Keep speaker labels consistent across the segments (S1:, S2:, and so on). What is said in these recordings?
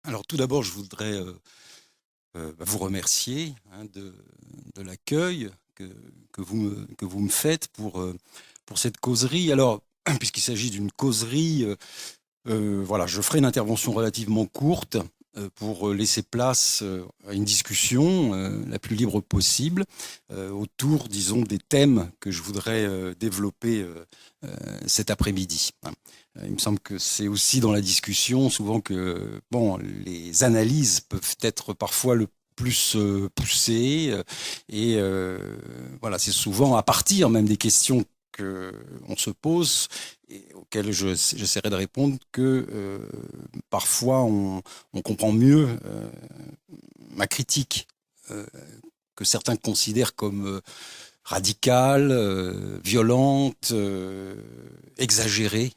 S1: Alors tout d'abord, je voudrais vous remercier de l'accueil que vous me faites pour cette causerie. Alors, puisqu'il s'agit d'une causerie, voilà, je ferai une intervention relativement courte pour laisser place à une discussion la plus libre possible autour, disons, des thèmes que je voudrais développer cet après-midi. Il me semble que c'est aussi dans la discussion souvent que bon, les analyses peuvent être parfois le plus poussées et voilà, c'est souvent à partir même des questions qu'on se pose et auxquelles j'essaierai de répondre que parfois on comprend mieux ma critique que certains considèrent comme radicale, violente, exagérée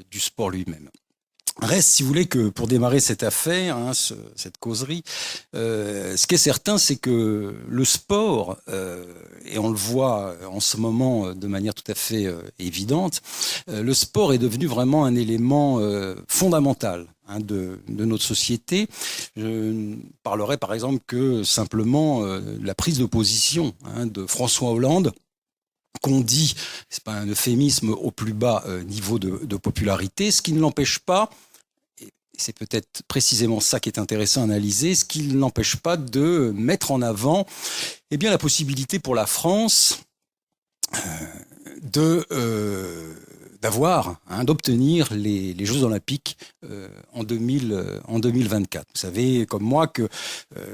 S1: du sport lui-même. Reste, si vous voulez, que pour démarrer cette affaire, cette causerie, ce qui est certain, c'est que le sport, et on le voit en ce moment de manière tout à fait évidente, le sport est devenu vraiment un élément fondamental de notre société. Je ne parlerai par exemple que simplement la prise de position de François Hollande, qu'on dit, c'est pas un euphémisme, au plus bas niveau de popularité, ce qui ne l'empêche pas, et c'est peut-être précisément ça qui est intéressant à analyser, ce qui ne l'empêche pas de mettre en avant bien, la possibilité pour la France d'obtenir les Jeux Olympiques en 2024. Vous savez, comme moi, que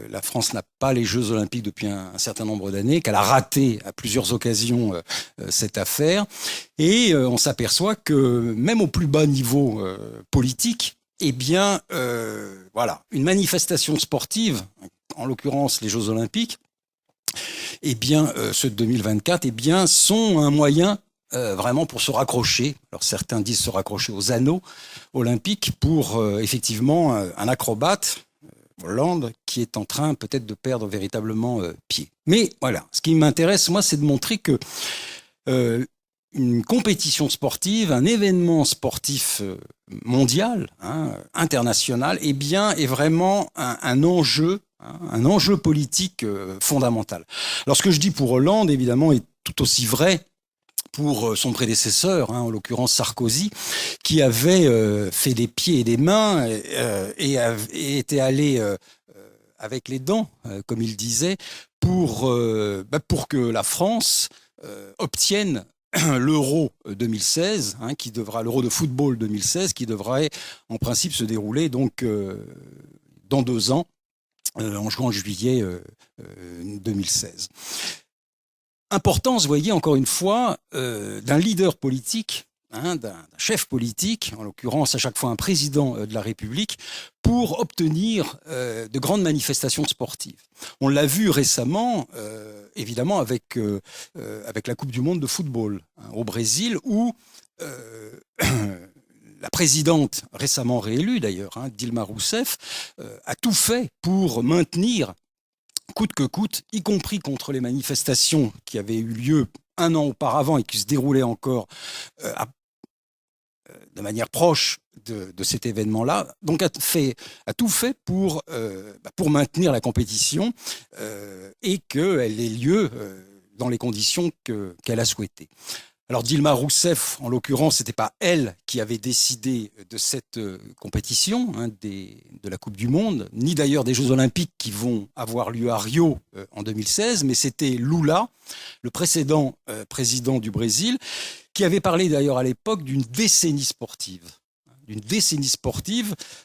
S1: la France n'a pas les Jeux Olympiques depuis un certain nombre d'années, qu'elle a raté à plusieurs occasions cette affaire. Et on s'aperçoit que même au plus bas niveau politique, voilà, une manifestation sportive, en l'occurrence les Jeux Olympiques, ceux de 2024, sont un moyen vraiment pour se raccrocher. Alors certains disent se raccrocher aux anneaux olympiques pour effectivement un acrobate, Hollande, qui est en train peut-être de perdre véritablement pied. Mais voilà, ce qui m'intéresse, moi, c'est de montrer que une compétition sportive, un événement sportif mondial, international, est vraiment un enjeu politique fondamental. Alors ce que je dis pour Hollande, évidemment, est tout aussi vrai pour son prédécesseur, en l'occurrence Sarkozy, qui avait fait des pieds et des mains et était allé avec les dents, comme il disait, pour que la France obtienne l'Euro 2016, l'Euro de football 2016, qui devrait en principe se dérouler donc dans 2 ans, en juillet 2016. Importance, vous voyez, encore une fois, d'un leader politique, d'un chef politique, en l'occurrence à chaque fois un président de la République, pour obtenir de grandes manifestations sportives. On l'a vu récemment, évidemment, avec la Coupe du Monde de football au Brésil, où la présidente, récemment réélue d'ailleurs, Dilma Rousseff, a tout fait pour maintenir coûte que coûte, y compris contre les manifestations qui avaient eu lieu 1 an auparavant et qui se déroulaient encore de manière proche de cet événement-là, donc a tout fait pour maintenir la compétition et qu'elle ait lieu dans les conditions qu'elle a souhaitées. Alors Dilma Rousseff, en l'occurrence, c'était pas elle qui avait décidé de cette compétition de la Coupe du Monde, ni d'ailleurs des Jeux Olympiques qui vont avoir lieu à Rio en 2016, mais c'était Lula, le précédent président du Brésil, qui avait parlé d'ailleurs à l'époque d'une décennie sportive,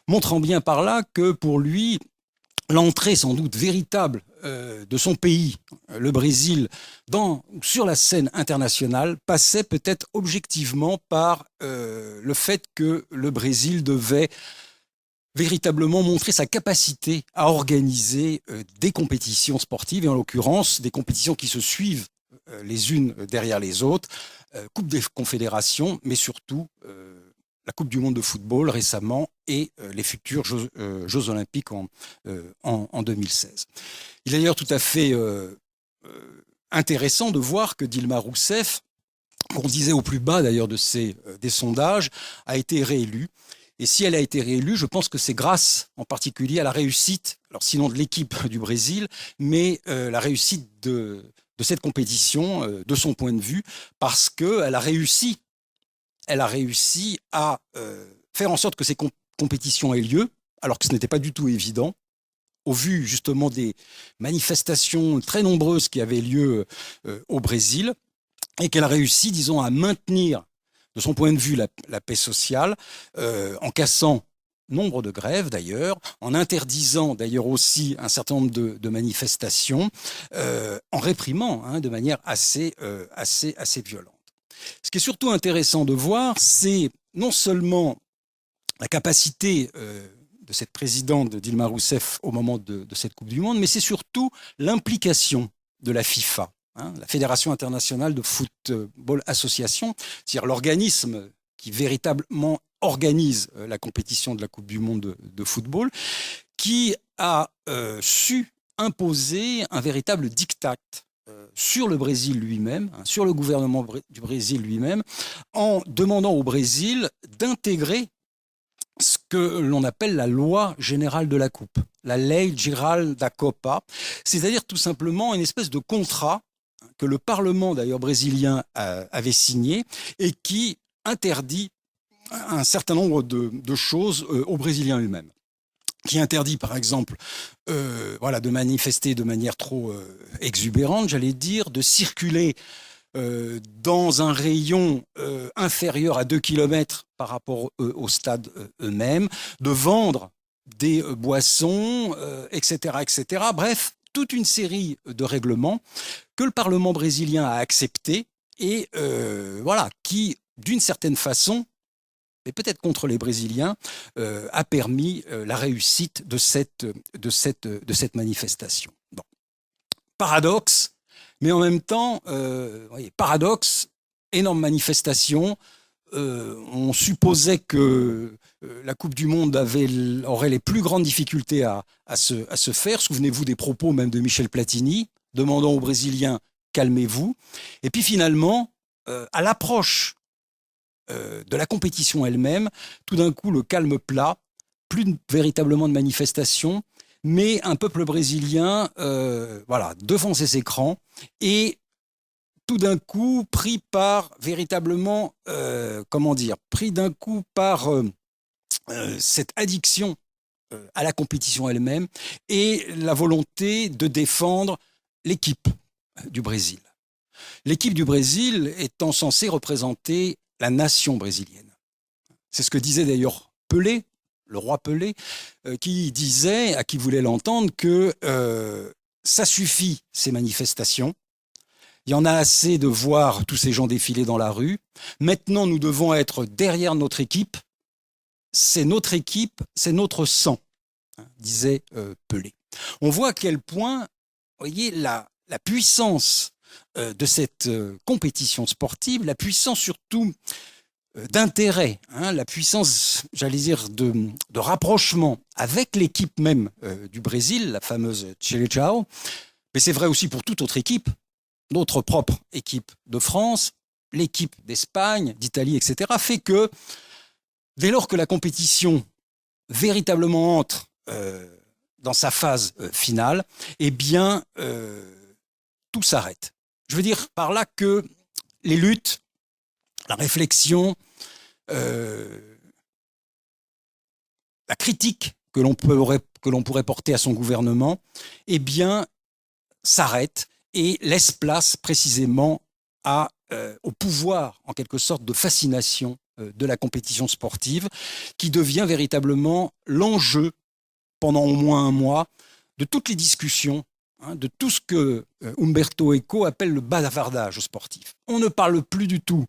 S1: montrant bien par là que pour lui, l'entrée sans doute véritable de son pays, le Brésil, sur la scène internationale, passait peut-être objectivement par le fait que le Brésil devait véritablement montrer sa capacité à organiser des compétitions sportives, et en l'occurrence des compétitions qui se suivent les unes derrière les autres, Coupe des Confédérations, mais surtout la Coupe du Monde de football récemment et les futurs Jeux Olympiques en 2016. Il est d'ailleurs tout à fait intéressant de voir que Dilma Rousseff, qu'on disait au plus bas d'ailleurs des sondages, a été réélue. Et si elle a été réélue, je pense que c'est grâce en particulier à la réussite, alors sinon de l'équipe du Brésil, mais la réussite de cette compétition, de son point de vue, parce qu'elle a réussi à faire en sorte que ces compétitions aient lieu, alors que ce n'était pas du tout évident, au vu justement des manifestations très nombreuses qui avaient lieu au Brésil, et qu'elle a réussi, disons, à maintenir, de son point de vue, la paix sociale, en cassant nombre de grèves d'ailleurs, en interdisant d'ailleurs aussi un certain nombre de manifestations, en réprimant de manière assez violente. Ce qui est surtout intéressant de voir, c'est non seulement la capacité de cette présidente Dilma Rousseff au moment de cette Coupe du Monde, mais c'est surtout l'implication de la FIFA, la Fédération internationale de football association, c'est-à-dire l'organisme qui véritablement organise la compétition de la Coupe du Monde de football, qui a su imposer un véritable diktat sur le Brésil lui-même, sur le gouvernement du Brésil lui-même, en demandant au Brésil d'intégrer ce que l'on appelle la loi générale de la Coupe, la Lei Geral da Copa, c'est-à-dire tout simplement une espèce de contrat que le Parlement d'ailleurs brésilien avait signé et qui interdit un certain nombre de choses aux Brésiliens eux-mêmes, qui interdit par exemple de manifester de manière trop exubérante, j'allais dire, de circuler dans un rayon inférieur à 2 km par rapport aux stades eux-mêmes, de vendre des boissons, etc., etc. Bref, toute une série de règlements que le Parlement brésilien a acceptés et qui, d'une certaine façon, mais peut-être contre les Brésiliens, a permis la réussite de cette manifestation. Bon. Paradoxe, mais en même temps, paradoxe, énorme manifestation. On supposait que la Coupe du Monde aurait les plus grandes difficultés à se faire. Souvenez-vous des propos même de Michel Platini, demandant aux Brésiliens « calmez-vous ». Et puis finalement, à l'approche de la compétition elle-même, tout d'un coup, le calme plat, plus véritablement de manifestations, mais un peuple brésilien devant ses écrans et tout d'un coup pris par véritablement, pris d'un coup par cette addiction à la compétition elle-même et la volonté de défendre l'équipe du Brésil. L'équipe du Brésil étant censée représenter la nation brésilienne. C'est ce que disait d'ailleurs Pelé, le roi Pelé, qui disait, à qui voulait l'entendre, que ça suffit, ces manifestations. Il y en a assez de voir tous ces gens défiler dans la rue. Maintenant, nous devons être derrière notre équipe. C'est notre équipe, c'est notre sang, disait Pelé. On voit à quel point, vous voyez, la puissance de cette compétition sportive, la puissance surtout d'intérêt, la puissance, j'allais dire, de rapprochement avec l'équipe même du Brésil, la fameuse Seleção, mais c'est vrai aussi pour toute autre équipe, notre propre équipe de France, l'équipe d'Espagne, d'Italie, etc., fait que dès lors que la compétition véritablement entre dans sa phase finale, eh bien, tout s'arrête. Je veux dire par là que les luttes, la réflexion, la critique que l'on pourrait porter à son gouvernement, eh bien, s'arrête et laisse place précisément au pouvoir, en quelque sorte, de fascination de la compétition sportive, qui devient véritablement l'enjeu, pendant au moins un mois, de toutes les discussions, de tout ce que Umberto Eco appelle le bavardage sportif. On ne parle plus du tout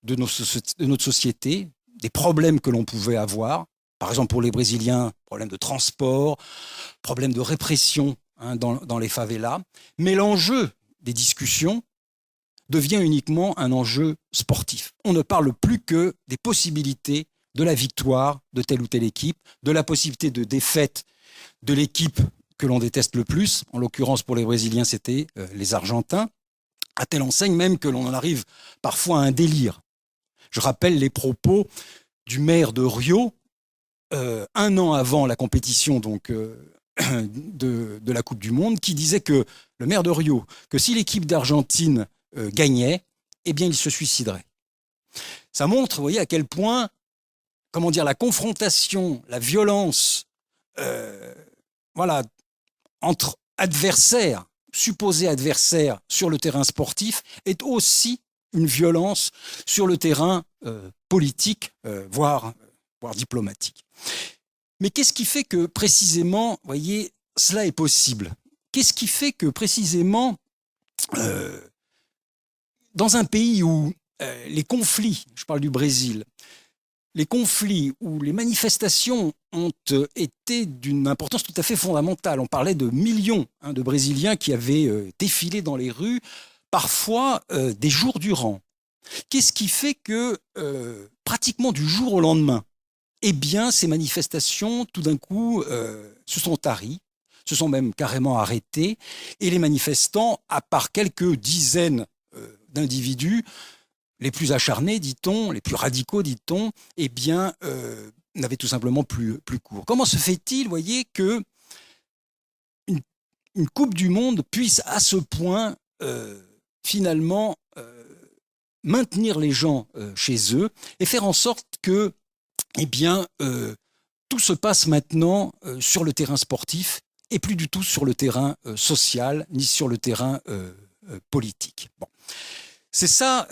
S1: de notre société, des problèmes que l'on pouvait avoir, par exemple pour les Brésiliens, problèmes de transport, problèmes de répression dans les favelas, mais l'enjeu des discussions devient uniquement un enjeu sportif. On ne parle plus que des possibilités de la victoire de telle ou telle équipe, de la possibilité de défaite de l'équipe que l'on déteste le plus, en l'occurrence pour les Brésiliens c'était les Argentins, à telle enseigne même que l'on en arrive parfois à un délire. Je rappelle les propos du maire de Rio, un an avant la compétition donc, de la Coupe du Monde, qui disait que le maire de Rio, que si l'équipe d'Argentine gagnait, eh bien il se suiciderait. Ça montre, vous voyez, à quel point, comment dire, la confrontation, la violence, voilà, entre adversaires, supposés adversaires sur le terrain sportif, est aussi une violence sur le terrain politique, voire diplomatique. Mais qu'est-ce qui fait que précisément, vous voyez, cela est possible? Qu'est-ce qui fait que précisément, dans un pays où les conflits, je parle du Brésil, les conflits ou les manifestations ont été d'une importance tout à fait fondamentale. On parlait de millions de Brésiliens qui avaient défilé dans les rues, parfois des jours durant. Qu'est-ce qui fait que pratiquement du jour au lendemain, eh bien, ces manifestations, tout d'un coup, se sont taries, se sont même carrément arrêtées, et les manifestants, à part quelques dizaines d'individus, les plus acharnés, dit-on, les plus radicaux, dit-on, eh bien, n'avaient tout simplement plus cours. Comment se fait-il, voyez, que une Coupe du Monde puisse à ce point, finalement, maintenir les gens chez eux et faire en sorte que, eh bien, tout se passe maintenant sur le terrain sportif et plus du tout sur le terrain social ni sur le terrain politique. Bon. C'est ça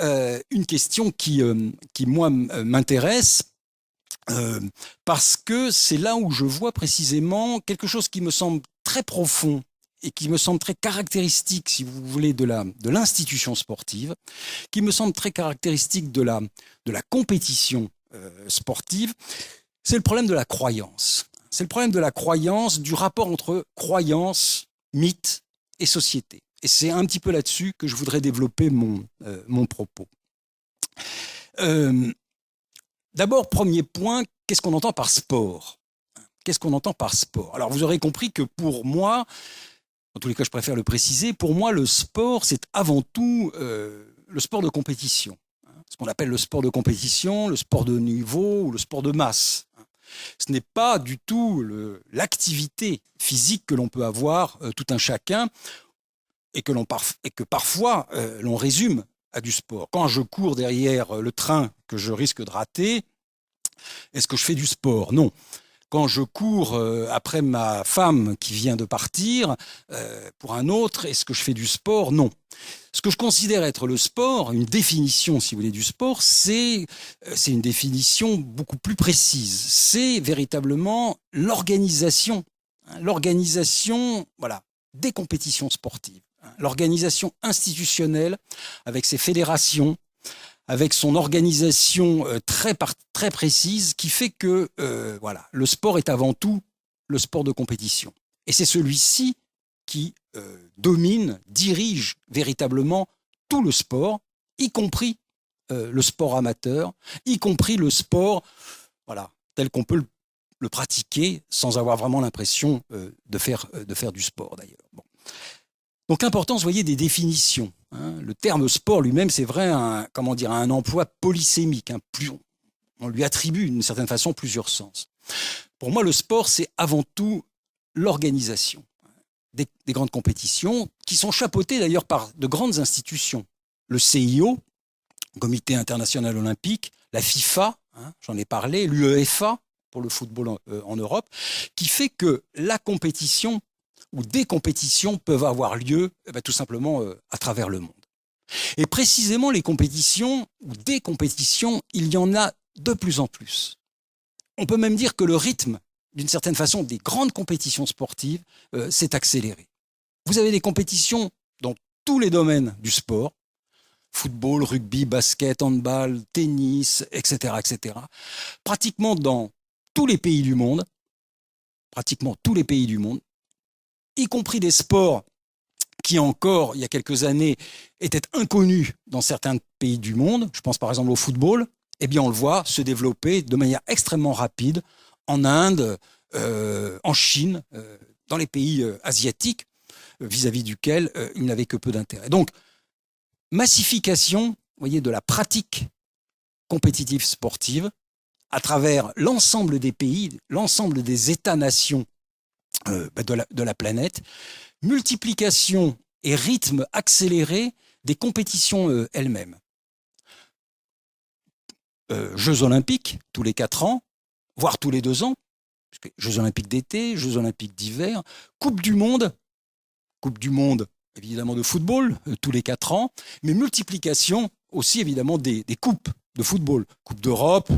S1: une question qui moi, m'intéresse parce que c'est là où je vois précisément quelque chose qui me semble très profond et qui me semble très caractéristique, si vous voulez, de l'institution sportive, qui me semble très caractéristique de la compétition sportive, c'est le problème de la croyance. C'est le problème de la croyance, du rapport entre croyance, mythe et société. Et c'est un petit peu là-dessus que je voudrais développer mon propos. D'abord, premier point, qu'est-ce qu'on entend par sport? Qu'est-ce qu'on entend par sport? Alors, vous aurez compris que pour moi, en tous les cas, je préfère le préciser, pour moi, le sport, c'est avant tout le sport de compétition. Ce qu'on appelle le sport de compétition, le sport de niveau ou le sport de masse. Ce n'est pas du tout l'activité physique que l'on peut avoir tout un chacun et que parfois l'on résume à du sport. Quand je cours derrière le train que je risque de rater, est-ce que je fais du sport? Non. Quand je cours après ma femme qui vient de partir pour un autre, est-ce que je fais du sport? Non. Ce que je considère être le sport, une définition, si vous voulez, du sport, c'est une définition beaucoup plus précise. C'est véritablement l'organisation, voilà, des compétitions sportives, l'organisation institutionnelle avec ses fédérations, avec son organisation très précise, qui fait que voilà, le sport est avant tout le sport de compétition. Et c'est celui-ci qui domine, dirige véritablement tout le sport, y compris le sport amateur, y compris le sport, voilà, tel qu'on peut le pratiquer sans avoir vraiment l'impression de faire du sport d'ailleurs. Bon. Donc l'importance, vous voyez, des définitions. Le terme sport lui-même, c'est vrai, un emploi polysémique. On lui attribue d'une certaine façon plusieurs sens. Pour moi, le sport, c'est avant tout l'organisation des grandes compétitions qui sont chapeautées d'ailleurs par de grandes institutions. Le CIO, Comité international olympique, la FIFA, j'en ai parlé, l'UEFA pour le football en Europe, qui fait que la compétition ou des compétitions peuvent avoir lieu tout simplement à travers le monde. Et précisément les compétitions ou des compétitions, il y en a de plus en plus. On peut même dire que le rythme, d'une certaine façon, des grandes compétitions sportives s'est accéléré. Vous avez des compétitions dans tous les domaines du sport, football, rugby, basket, handball, tennis, etc., etc. Pratiquement dans tous les pays du monde, y compris des sports qui encore, il y a quelques années, étaient inconnus dans certains pays du monde. Je pense par exemple au football. Eh bien, on le voit se développer de manière extrêmement rapide en Inde, en Chine, dans les pays asiatiques, vis-à-vis duquel il n'avait que peu d'intérêt. Donc, massification, vous voyez, de la pratique compétitive sportive, à travers l'ensemble des pays, l'ensemble des États-nations de la planète, multiplication et rythme accéléré des compétitions elles-mêmes. Jeux olympiques, tous les 4 ans, voire tous les 2 ans, Jeux olympiques d'été, Jeux olympiques d'hiver, Coupe du Monde évidemment de football, tous les 4 ans, mais multiplication aussi évidemment des coupes de football, Coupe d'Europe,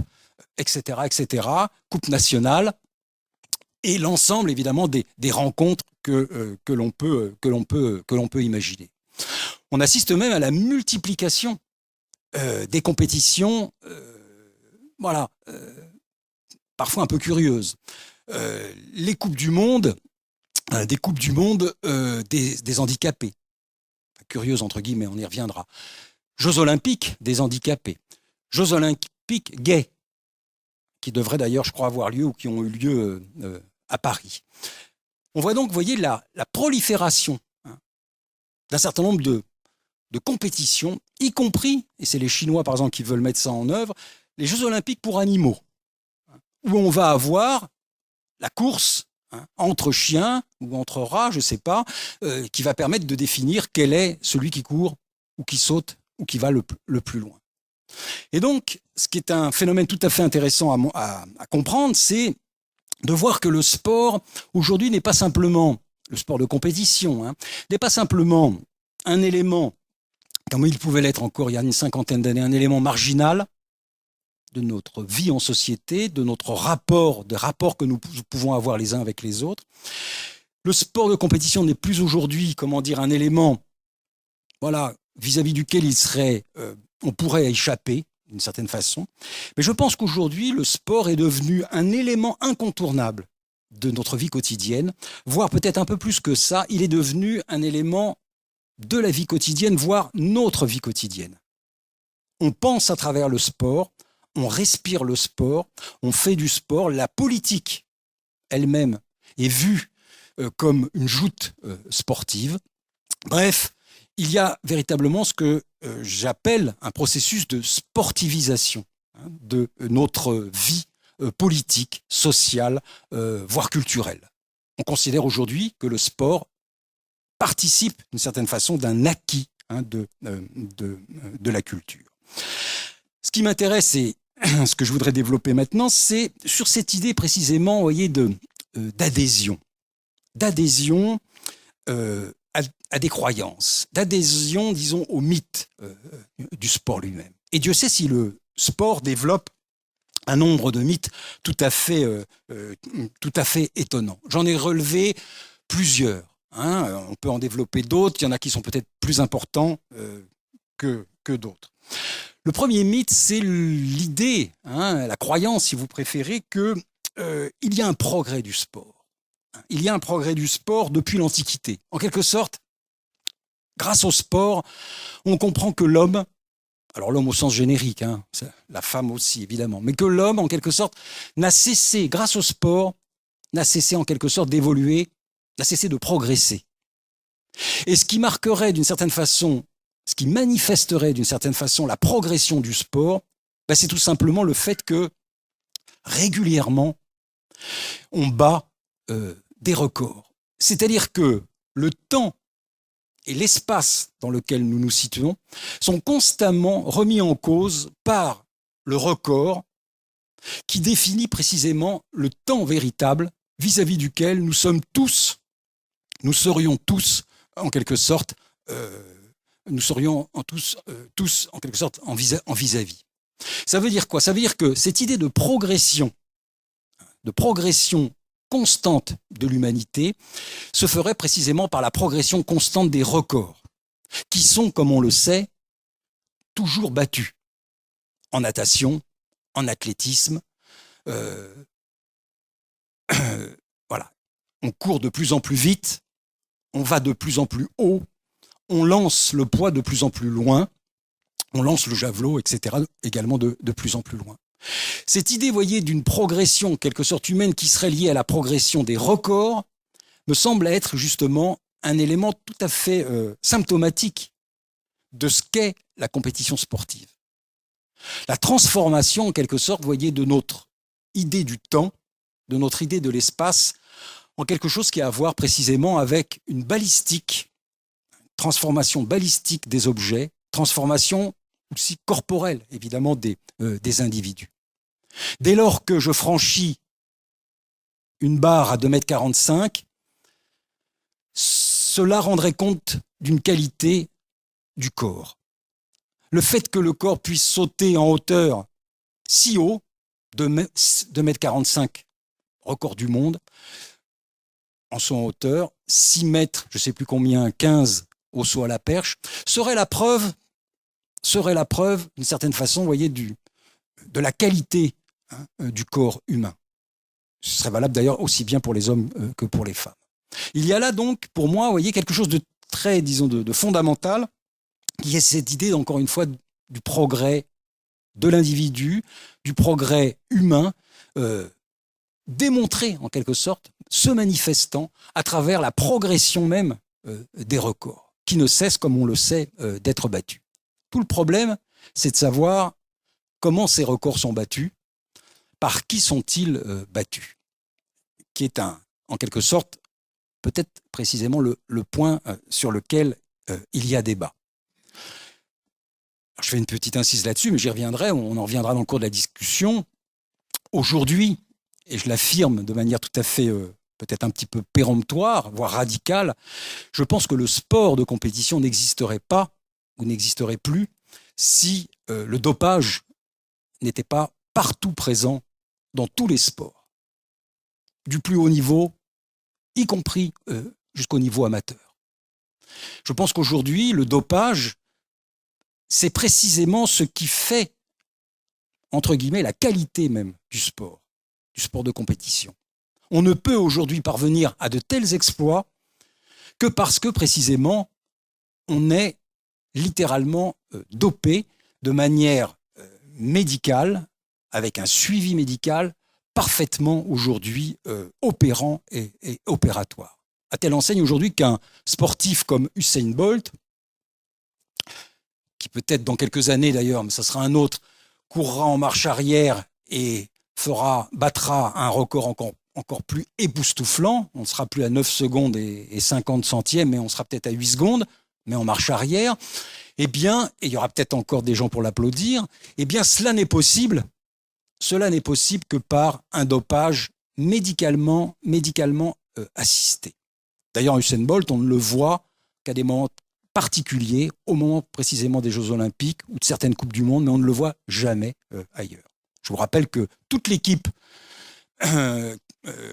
S1: etc., Coupe nationale, et l'ensemble évidemment des rencontres que l'on peut imaginer. On assiste même à la multiplication des compétitions, parfois un peu curieuses. Les Coupes du Monde, des Coupes du Monde des handicapés. Curieuse entre guillemets, on y reviendra. Jeux olympiques des handicapés. Jeux olympiques gays, qui devraient d'ailleurs, je crois, avoir lieu ou qui ont eu lieu à Paris. On voit donc, vous voyez, la prolifération d'un certain nombre de compétitions, y compris, et c'est les Chinois par exemple qui veulent mettre ça en œuvre, les Jeux olympiques pour animaux, où on va avoir la course entre chiens ou entre rats, je ne sais pas, qui va permettre de définir quel est celui qui court ou qui saute ou qui va le plus loin. Et donc, ce qui est un phénomène tout à fait intéressant à comprendre, c'est de voir que le sport, aujourd'hui, n'est pas simplement, le sport de compétition, n'est pas simplement un élément, comme il pouvait l'être encore il y a une 50aine d'années, un élément marginal de notre vie en société, de notre rapport, des rapports que nous pouvons avoir les uns avec les autres. Le sport de compétition n'est plus aujourd'hui, un élément, vis-à-vis duquel on pourrait échapper d'une certaine façon. Mais je pense qu'aujourd'hui, le sport est devenu un élément incontournable de notre vie quotidienne, voire peut-être un peu plus que ça, il est devenu un élément de la vie quotidienne, voire notre vie quotidienne. On pense à travers le sport, on respire le sport, on fait du sport. La politique elle-même est vue comme une joute sportive. Bref, il y a véritablement ce que j'appelle un processus de sportivisation de notre vie politique, sociale, voire culturelle. On considère aujourd'hui que le sport participe d'une certaine façon d'un acquis de la culture. Ce qui m'intéresse et ce que je voudrais développer maintenant, c'est sur cette idée précisément, vous voyez, d'adhésion à des croyances, d'adhésion, disons, au mythe du sport lui-même. Et Dieu sait si le sport développe un nombre de mythes tout à fait étonnants. J'en ai relevé plusieurs. On peut en développer d'autres. Il y en a qui sont peut-être plus importants que d'autres. Le premier mythe, c'est l'idée, la croyance, si vous préférez, qu'il y a un progrès du sport. Il y a un progrès du sport depuis l'Antiquité. En quelque sorte, grâce au sport, on comprend que l'homme, alors l'homme au sens générique, la femme aussi évidemment, mais que l'homme, en quelque sorte, n'a cessé, grâce au sport, n'a cessé en quelque sorte d'évoluer, n'a cessé de progresser. Et ce qui marquerait d'une certaine façon, ce qui manifesterait d'une certaine façon la progression du sport, c'est tout simplement le fait que régulièrement, on bat des records. C'est-à-dire que le temps et l'espace dans lequel nous nous situons sont constamment remis en cause par le record qui définit précisément le temps véritable vis-à-vis duquel nous serions tous en quelque sorte en vis-à-vis. Ça veut dire quoi? Ça veut dire que cette idée de progression constante de l'humanité se ferait précisément par la progression constante des records, qui sont, comme on le sait, toujours battus en natation, en athlétisme. Voilà. On court de plus en plus vite, on va de plus en plus haut, on lance le poids de plus en plus loin, on lance le javelot, etc., également de plus en plus loin. Cette idée, vous voyez, d'une progression, en quelque sorte humaine, qui serait liée à la progression des records, me semble être justement un élément tout à fait symptomatique de ce qu'est la compétition sportive. La transformation, en quelque sorte, vous voyez, de notre idée du temps, de notre idée de l'espace, en quelque chose qui a à voir précisément avec une balistique, transformation balistique des objets, transformation aussi corporelle, évidemment, des individus. Dès lors que je franchis une barre à 2,45 m, cela rendrait compte d'une qualité du corps. Le fait que le corps puisse sauter en hauteur si haut, 2,45 m, record du monde, en son hauteur, 6 mètres, je ne sais plus combien, 15 au saut à la perche, serait la preuve, d'une certaine façon, vous voyez, de la qualité du corps humain. Ce serait valable d'ailleurs aussi bien pour les hommes que pour les femmes. Il y a là donc, pour moi, vous voyez, quelque chose de très, disons, de fondamental, qui est cette idée, encore une fois, du progrès de l'individu, du progrès humain, démontré en quelque sorte, se manifestant à travers la progression même des records, qui ne cessent, comme on le sait, d'être battus. Tout le problème, c'est de savoir comment ces records sont battus, par qui sont-ils battus, qui est en quelque sorte, peut-être précisément le point sur lequel il y a débat. Alors, je fais une petite incise là-dessus, mais j'y reviendrai, on en reviendra dans le cours de la discussion. Aujourd'hui, et je l'affirme de manière tout à fait peut-être un petit peu péremptoire, voire radicale, je pense que le sport de compétition n'existerait pas ou n'existerait plus si le dopage n'était pas partout présent dans tous les sports, du plus haut niveau, y compris jusqu'au niveau amateur. Je pense qu'aujourd'hui, le dopage, c'est précisément ce qui fait, entre guillemets, la qualité même du sport de compétition. On ne peut aujourd'hui parvenir à de tels exploits que parce que précisément, on est littéralement dopé de manière médicale, avec un suivi médical parfaitement aujourd'hui opérant et opératoire. À telle enseigne aujourd'hui qu'un sportif comme Usain Bolt, qui peut-être dans quelques années d'ailleurs, mais ça sera un autre, courra en marche arrière et battra un record encore plus époustouflant. On ne sera plus à 9 secondes et 50 centièmes, mais on sera peut-être à 8 secondes, mais en marche arrière. Eh bien, et il y aura peut-être encore des gens pour l'applaudir, eh bien cela n'est possible que par un dopage médicalement assisté. D'ailleurs, Usain Bolt, on ne le voit qu'à des moments particuliers, au moment précisément des Jeux Olympiques ou de certaines Coupes du Monde, mais on ne le voit jamais ailleurs. Je vous rappelle que toute l'équipe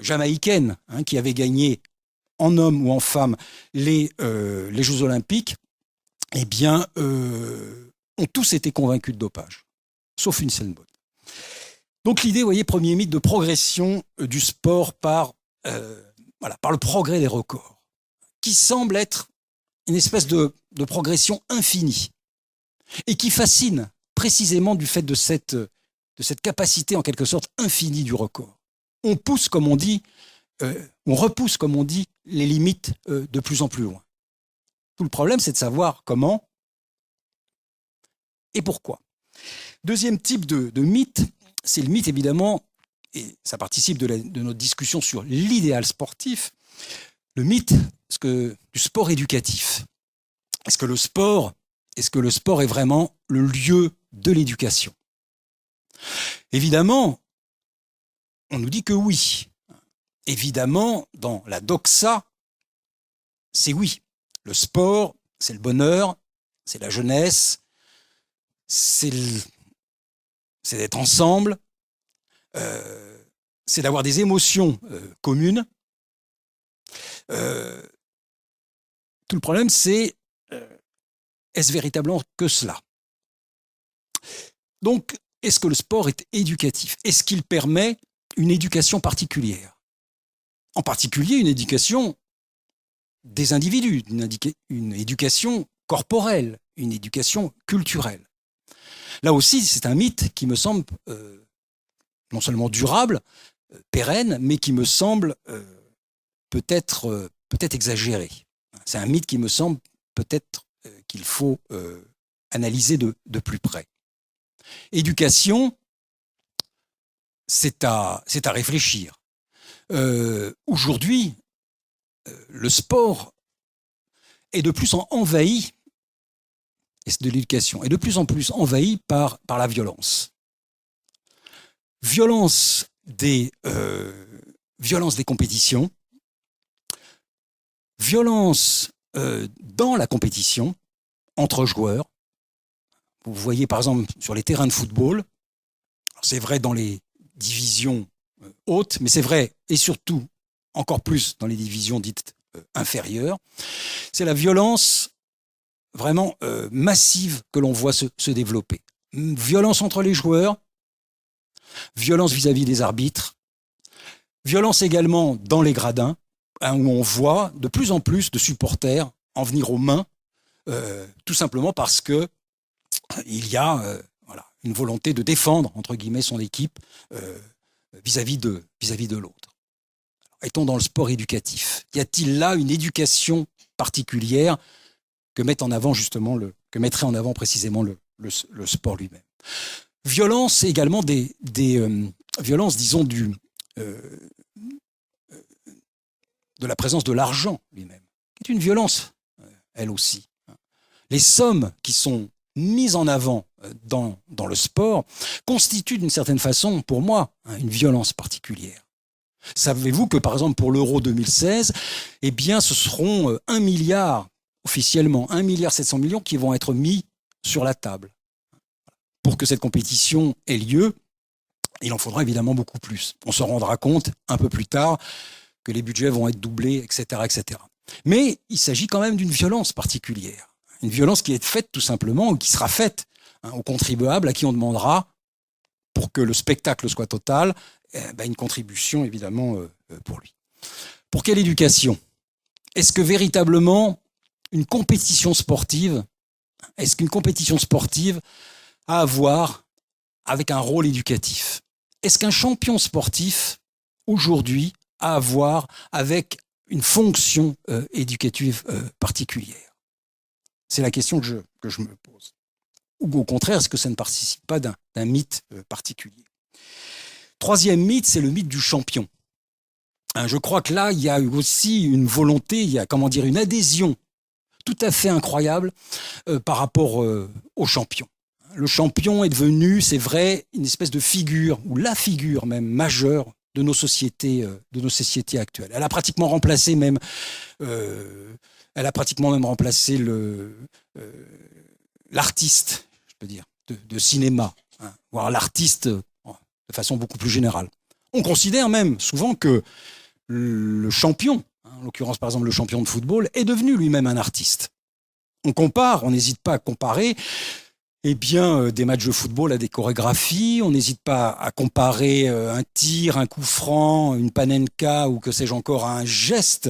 S1: jamaïcaine qui avait gagné en homme ou en femme les Jeux Olympiques, eh bien, ont tous été convaincus de dopage, sauf Usain Bolt. Donc l'idée, vous voyez, premier mythe de progression du sport par le progrès des records, qui semble être une espèce de progression infinie et qui fascine précisément du fait de cette capacité en quelque sorte infinie du record. On pousse, comme on dit, on repousse, comme on dit, les limites de plus en plus loin. Tout le problème, c'est de savoir comment et pourquoi. Deuxième type de mythe, c'est le mythe évidemment, et ça participe de notre discussion sur l'idéal sportif, le mythe du sport éducatif. Est-ce que le sport est vraiment le lieu de l'éducation? Évidemment, on nous dit que oui. Évidemment, dans la doxa, c'est oui. Le sport, c'est le bonheur, c'est la jeunesse, c'est d'être ensemble, c'est d'avoir des émotions communes. Tout le problème, c'est est-ce véritablement que cela? Donc, est-ce que le sport est éducatif? Est-ce qu'il permet une éducation particulière? En particulier, une éducation des individus, une éducation corporelle, une éducation culturelle. Là aussi, c'est un mythe qui me semble non seulement durable, pérenne, mais qui me semble peut-être exagéré. C'est un mythe qui me semble peut-être qu'il faut analyser de plus près. Éducation, c'est à réfléchir. Aujourd'hui, le sport est de plus en envahi, et c'est de l'éducation, est de plus en plus envahi par la violence. Violence des compétitions, violence dans la compétition, entre joueurs. Vous voyez par exemple sur les terrains de football, c'est vrai dans les divisions hautes, mais c'est vrai et surtout encore plus dans les divisions dites inférieures. C'est la violence vraiment massive que l'on voit se développer. Violence entre les joueurs, violence vis-à-vis des arbitres, violence également dans les gradins, où on voit de plus en plus de supporters en venir aux mains, tout simplement parce que il y a une volonté de défendre, entre guillemets, son équipe vis-à-vis de l'autre. Est-on dans le sport éducatif? Y a-t-il là une éducation particulière que mettrait en avant précisément le sport lui-même? Violence également des violences, disons, de la présence de l'argent lui-même, qui est une violence, elle aussi. Les sommes qui sont mises en avant dans le sport constituent d'une certaine façon, pour moi, une violence particulière. Savez-vous que, par exemple, pour l'Euro 2016, eh bien, ce seront 1 milliard, officiellement, 1,7 milliard qui vont être mis sur la table. Pour que cette compétition ait lieu, il en faudra évidemment beaucoup plus. On se rendra compte un peu plus tard que les budgets vont être doublés, etc., etc. Mais il s'agit quand même d'une violence particulière. Une violence qui est faite tout simplement, ou qui sera faite aux contribuables à qui on demandera, pour que le spectacle soit total, une contribution évidemment pour lui. Pour quelle éducation? Est-ce que véritablement une compétition sportive, a à voir avec un rôle éducatif? Est-ce qu'un champion sportif, aujourd'hui, a à voir avec une fonction éducative particulière? C'est la question que je me pose. Ou au contraire, est-ce que ça ne participe pas d'un mythe particulier? Troisième mythe, c'est le mythe du champion. Je crois que là, il y a aussi une volonté, il y a une adhésion tout à fait incroyable par rapport au champion. Le champion est devenu, c'est vrai, une espèce de figure, ou la figure même majeure de nos sociétés actuelles. Elle a pratiquement remplacé l'artiste, je peux dire, de cinéma, voire l'artiste de façon beaucoup plus générale. On considère même souvent que le champion, en l'occurrence par exemple le champion de football, est devenu lui-même un artiste. On n'hésite pas à comparer des matchs de football à des chorégraphies, on n'hésite pas à comparer un tir, un coup franc, une panenka ou que sais-je encore à un geste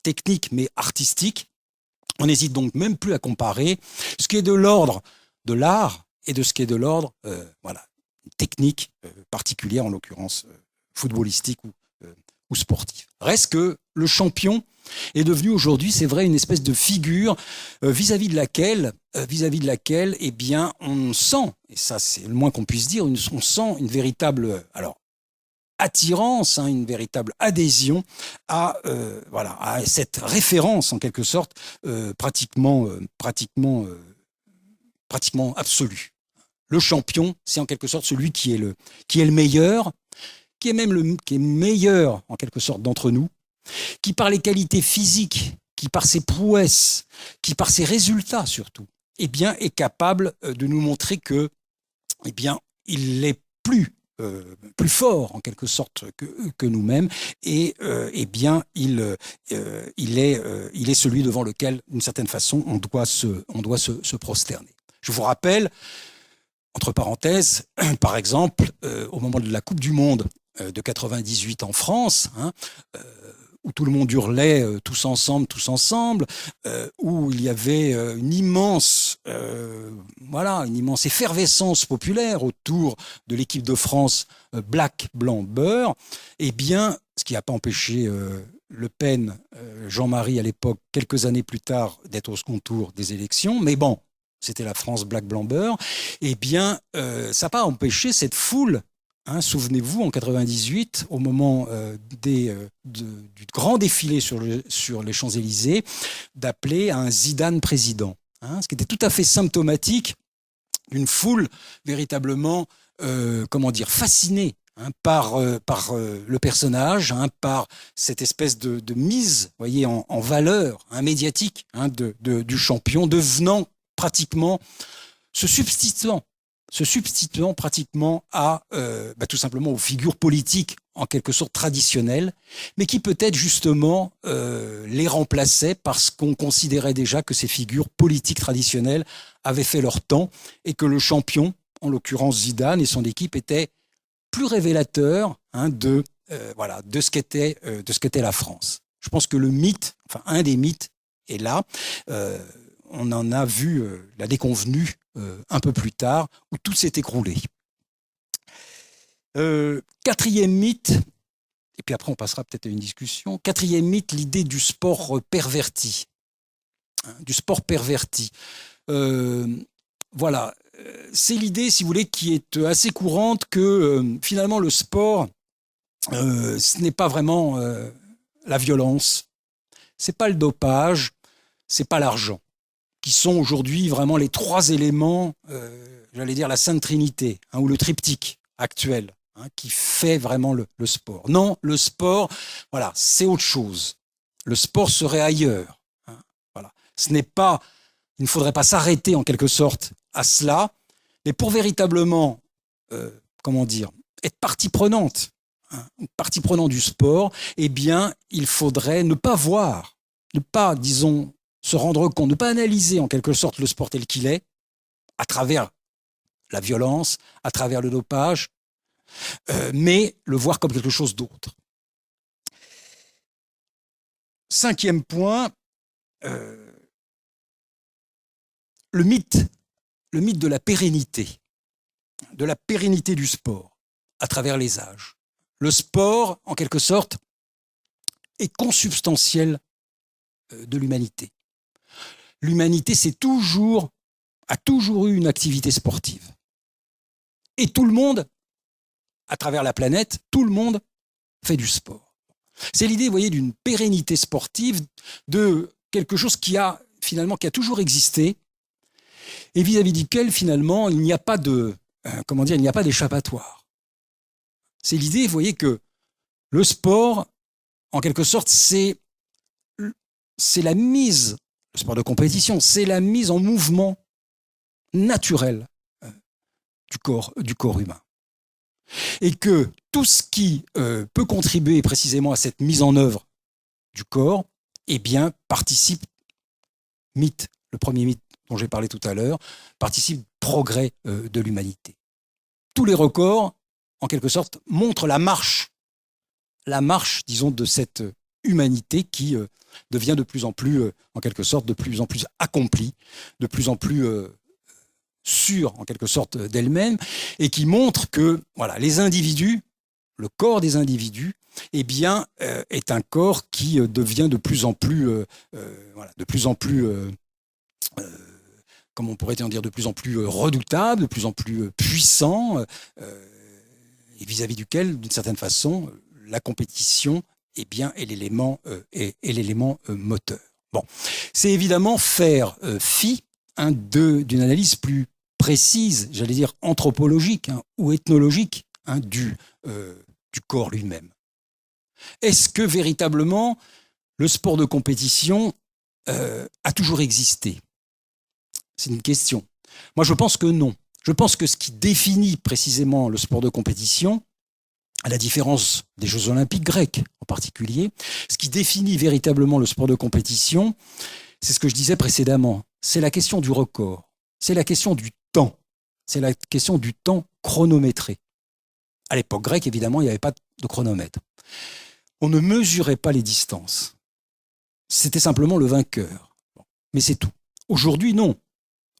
S1: technique mais artistique. On n'hésite donc même plus à comparer ce qui est de l'ordre de l'art et de ce qui est de l'ordre technique particulière, en l'occurrence footballistique ou sportive. Reste que le champion est devenu aujourd'hui, c'est vrai, une espèce de figure vis-à-vis de laquelle, eh bien, on sent, et ça c'est le moins qu'on puisse dire, on sent une véritable attirance, une véritable adhésion à cette référence en quelque sorte pratiquement absolue. Le champion, c'est en quelque sorte celui qui est le meilleur, qui est meilleur en quelque sorte d'entre nous, qui par les qualités physiques, qui par ses prouesses, qui par ses résultats surtout, est capable de nous montrer que, il est plus fort en quelque sorte que nous-mêmes, et il est celui devant lequel, d'une certaine façon, on doit se prosterner. Je vous rappelle, entre parenthèses, par exemple, au moment de la Coupe du Monde de 98 en France, où tout le monde hurlait tous ensemble, où il y avait une immense effervescence populaire autour de l'équipe de France Black, Blanc, Beurre, ce qui n'a pas empêché Le Pen, Jean-Marie à l'époque, quelques années plus tard, d'être au second tour des élections. Mais bon, c'était la France Black Blanc Beurre, eh bien, ça n'a pas empêché cette foule, hein, souvenez-vous, en 98, au moment du grand défilé sur les Champs-Élysées, d'appeler à un Zidane président, hein, ce qui était tout à fait symptomatique d'une foule véritablement, fascinée, hein, par le personnage, hein, par cette espèce de mise, voyez, en valeur, hein, médiatique, hein, du champion, devenant pratiquement, se substituant pratiquement à tout simplement aux figures politiques en quelque sorte traditionnelles, mais qui peut-être justement les remplaçaient parce qu'on considérait déjà que ces figures politiques traditionnelles avaient fait leur temps et que le champion, en l'occurrence Zidane et son équipe, étaient plus révélateurs, hein, de ce qu'était la France. Je pense que le mythe, enfin un des mythes, est là. On en a vu la déconvenue un peu plus tard, où tout s'est écroulé. Quatrième mythe, et puis après on passera peut-être à une discussion. Quatrième mythe, l'idée du sport perverti. Hein, du sport perverti. Voilà, c'est l'idée, si vous voulez, qui est assez courante que finalement le sport, ce n'est pas vraiment la violence, c'est pas le dopage, c'est pas l'argent, qui sont aujourd'hui vraiment les trois éléments, j'allais dire la Sainte Trinité, hein, ou le triptyque actuel, hein, qui fait vraiment le sport. Non, le sport, voilà, c'est autre chose. Le sport serait ailleurs. Hein, voilà. Ce n'est pas, il ne faudrait pas s'arrêter en quelque sorte à cela, mais pour véritablement, être partie prenante, hein, partie prenante du sport, eh bien, il faudrait ne pas voir, ne pas, disons, se rendre compte, ne pas analyser en quelque sorte le sport tel qu'il est, à travers la violence, à travers le dopage, mais le voir comme quelque chose d'autre. Cinquième point, le mythe de la pérennité du sport à travers les âges. Le sport, en quelque sorte, est consubstantiel de l'humanité. L'humanité a toujours eu une activité sportive. Et tout le monde, à travers la planète, tout le monde fait du sport. C'est l'idée, vous voyez, d'une pérennité sportive, de quelque chose qui a toujours existé, et vis-à-vis duquel, finalement, il n'y a pas d'échappatoire. C'est l'idée, vous voyez, que le sport, en quelque sorte, c'est la mise, le sport de compétition, c'est la mise en mouvement naturel du corps humain. Et que tout ce qui peut contribuer précisément à cette mise en œuvre du corps, eh bien, participe, le premier mythe dont j'ai parlé tout à l'heure, participe au progrès de l'humanité. Tous les records, en quelque sorte, montrent la marche, disons, de cette humanité qui devient de plus en plus, en quelque sorte, de plus en plus accomplie, de plus en plus sûre, en quelque sorte, d'elle-même, et qui montre que, voilà, les individus, le corps des individus, eh bien, est un corps qui devient de plus en plus, comme on pourrait dire, de plus en plus redoutable, de plus en plus puissant, et vis-à-vis duquel, d'une certaine façon, la compétition, eh bien, est l'élément moteur. Bon, c'est évidemment faire fi, hein, d'une analyse plus précise, j'allais dire anthropologique, hein, ou ethnologique, hein, du corps lui-même. Est-ce que véritablement le sport de compétition a toujours existé ? C'est une question. Moi, je pense que non. Je pense que ce qui définit précisément le sport de compétition, à la différence des Jeux Olympiques grecs en particulier, ce qui définit véritablement le sport de compétition, c'est ce que je disais précédemment, c'est la question du record, c'est la question du temps, c'est la question du temps chronométré. À l'époque grecque, évidemment, il n'y avait pas de chronomètre. On ne mesurait pas les distances. C'était simplement le vainqueur. Mais c'est tout. Aujourd'hui, non.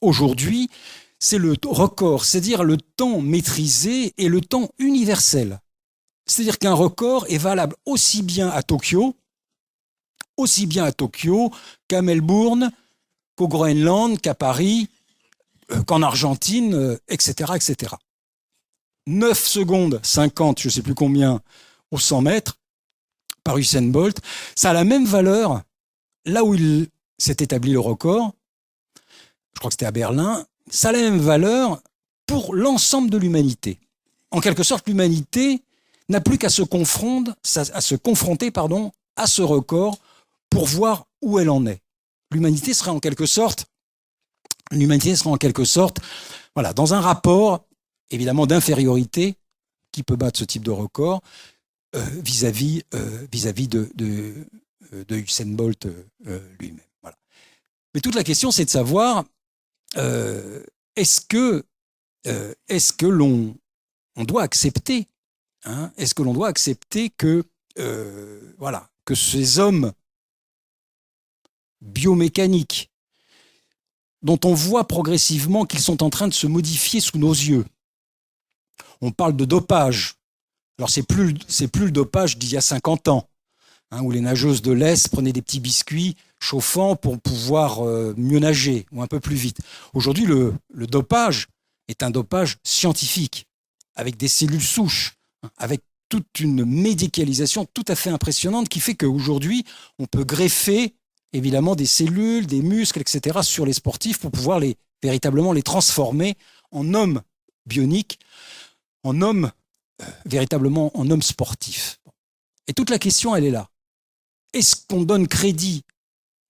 S1: Aujourd'hui, c'est le record, c'est-à-dire le temps maîtrisé et le temps universel. C'est-à-dire qu'un record est valable aussi bien à Tokyo qu'à Melbourne, qu'au Groenland, qu'à Paris, qu'en Argentine, etc., etc. 9 secondes 50, je ne sais plus combien, au 100 mètres, par Usain Bolt, ça a la même valeur là où il s'est établi le record, je crois que c'était à Berlin, ça a la même valeur pour l'ensemble de l'humanité. En quelque sorte, l'humanité n'a plus qu'à se confronter, à ce record pour voir où elle en est. L'humanité serait en quelque sorte, voilà, dans un rapport évidemment d'infériorité qui peut battre ce type de record vis-à-vis de Usain Bolt lui-même. Voilà. Mais toute la question, c'est de savoir est-ce que l'on doit accepter, est-ce que l'on doit accepter que que ces hommes biomécaniques dont on voit progressivement qu'ils sont en train de se modifier sous nos yeux. On parle de dopage. Alors c'est plus le dopage d'il y a 50 ans, où les nageuses de l'Est prenaient des petits biscuits chauffants pour pouvoir mieux nager ou un peu plus vite. Aujourd'hui, le dopage est un dopage scientifique, avec des cellules souches, avec toute une médicalisation tout à fait impressionnante qui fait qu'aujourd'hui, on peut greffer évidemment des cellules, des muscles, etc. sur les sportifs pour pouvoir véritablement les transformer en hommes bioniques, en hommes véritablement en hommes sportifs. Et toute la question, elle est là. Est-ce qu'on donne crédit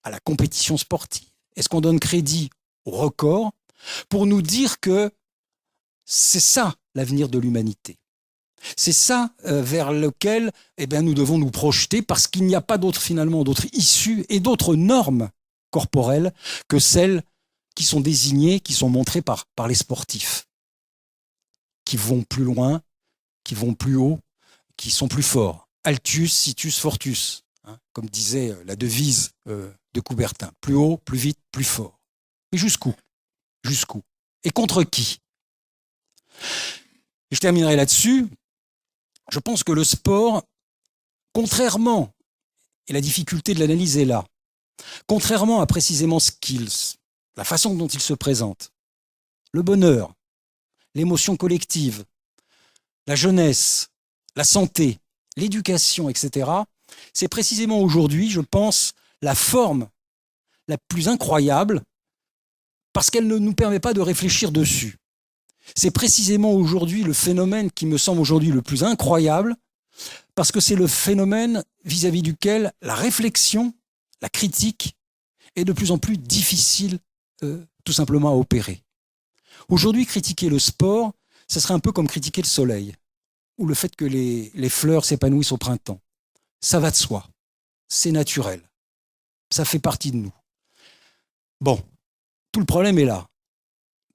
S1: à la compétition sportive? Est-ce qu'on donne crédit au record pour nous dire que c'est ça l'avenir de l'humanité? C'est ça vers lequel nous devons nous projeter parce qu'il n'y a pas d'autres issues et d'autres normes corporelles que celles qui sont désignées, qui sont montrées par les sportifs, qui vont plus loin, qui vont plus haut, qui sont plus forts. Altius, situs, fortus, comme disait la devise de Coubertin. Plus haut, plus vite, plus fort. Mais jusqu'où? Jusqu'où? Et contre qui? Et je terminerai là-dessus. Je pense que le sport, contrairement, et la difficulté de l'analyse est là, contrairement à précisément skills, la façon dont il se présente, le bonheur, l'émotion collective, la jeunesse, la santé, l'éducation, etc., c'est précisément aujourd'hui, je pense, la forme la plus incroyable parce qu'elle ne nous permet pas de réfléchir dessus. C'est précisément aujourd'hui le phénomène qui me semble aujourd'hui le plus incroyable parce que c'est le phénomène vis-à-vis duquel la réflexion, la critique est de plus en plus difficile tout simplement à opérer. Aujourd'hui, critiquer le sport, ça serait un peu comme critiquer le soleil ou le fait que les fleurs s'épanouissent au printemps. Ça va de soi, c'est naturel, ça fait partie de nous. Bon, tout le problème est là.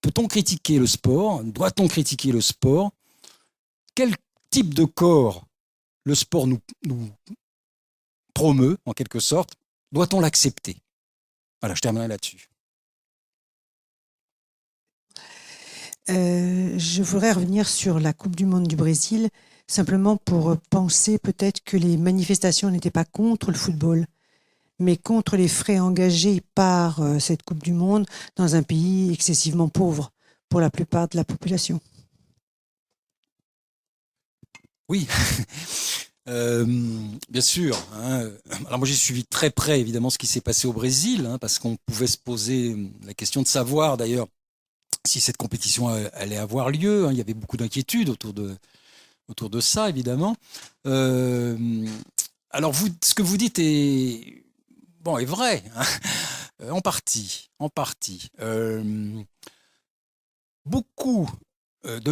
S1: Peut-on critiquer le sport? Doit-on critiquer le sport? Quel type de corps le sport nous promeut, en quelque sorte? Doit-on l'accepter? Voilà, je terminerai là-dessus.
S2: Je voudrais revenir sur la Coupe du Monde du Brésil, simplement pour penser peut-être que les manifestations n'étaient pas contre le football, mais contre les frais engagés par cette Coupe du Monde dans un pays excessivement pauvre pour la plupart de la population.
S1: Oui, bien sûr. Alors moi j'ai suivi très près évidemment ce qui s'est passé au Brésil, parce qu'on pouvait se poser la question de savoir d'ailleurs si cette compétition allait avoir lieu. Il y avait beaucoup d'inquiétudes autour de ça évidemment. Alors ce que vous dites est vrai, en partie. Beaucoup de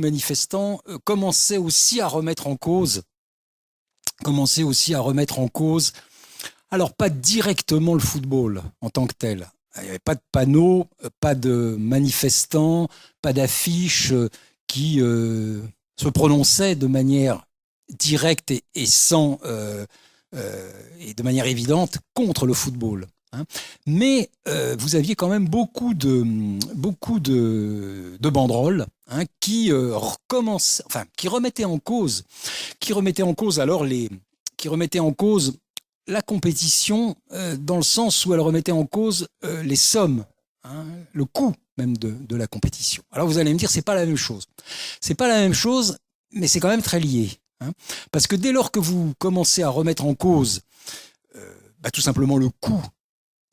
S1: manifestants commençaient aussi à remettre en cause, alors pas directement le football en tant que tel. Il n'y avait pas de panneaux, pas de manifestants, pas d'affiches qui se prononçaient de manière directe et sans et de manière évidente contre le football. Mais vous aviez quand même beaucoup de qui remettaient en cause la compétition dans le sens où elle remettait en cause les sommes hein, le coût même de la compétition. Alors vous allez me dire, c'est pas la même chose. C'est pas la même chose, mais c'est quand même très lié. Hein, parce que dès lors que vous commencez à remettre en cause tout simplement le coût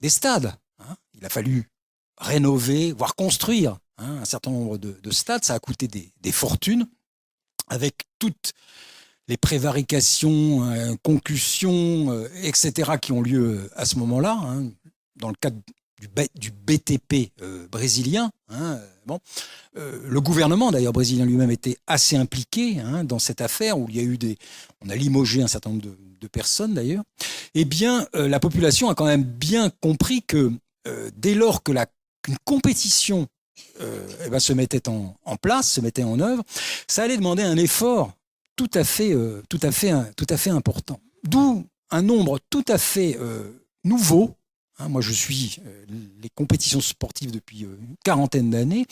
S1: des stades, hein, il a fallu rénover, voire construire un certain nombre de stades, ça a coûté des fortunes, avec toutes les prévarications, concussions, etc. qui ont lieu à ce moment-là, hein, dans le cadre du BTP brésilien. Hein, le gouvernement d'ailleurs brésilien lui-même était assez impliqué hein, dans cette affaire où il y a eu on a limogé un certain nombre de personnes d'ailleurs. Eh bien, la population a quand même bien compris que dès lors que qu'une compétition se mettait en place, se mettait en œuvre, ça allait demander un effort tout à fait important. D'où un nombre tout à fait nouveau. Hein, moi, je suis les compétitions sportives depuis une quarantaine d'années,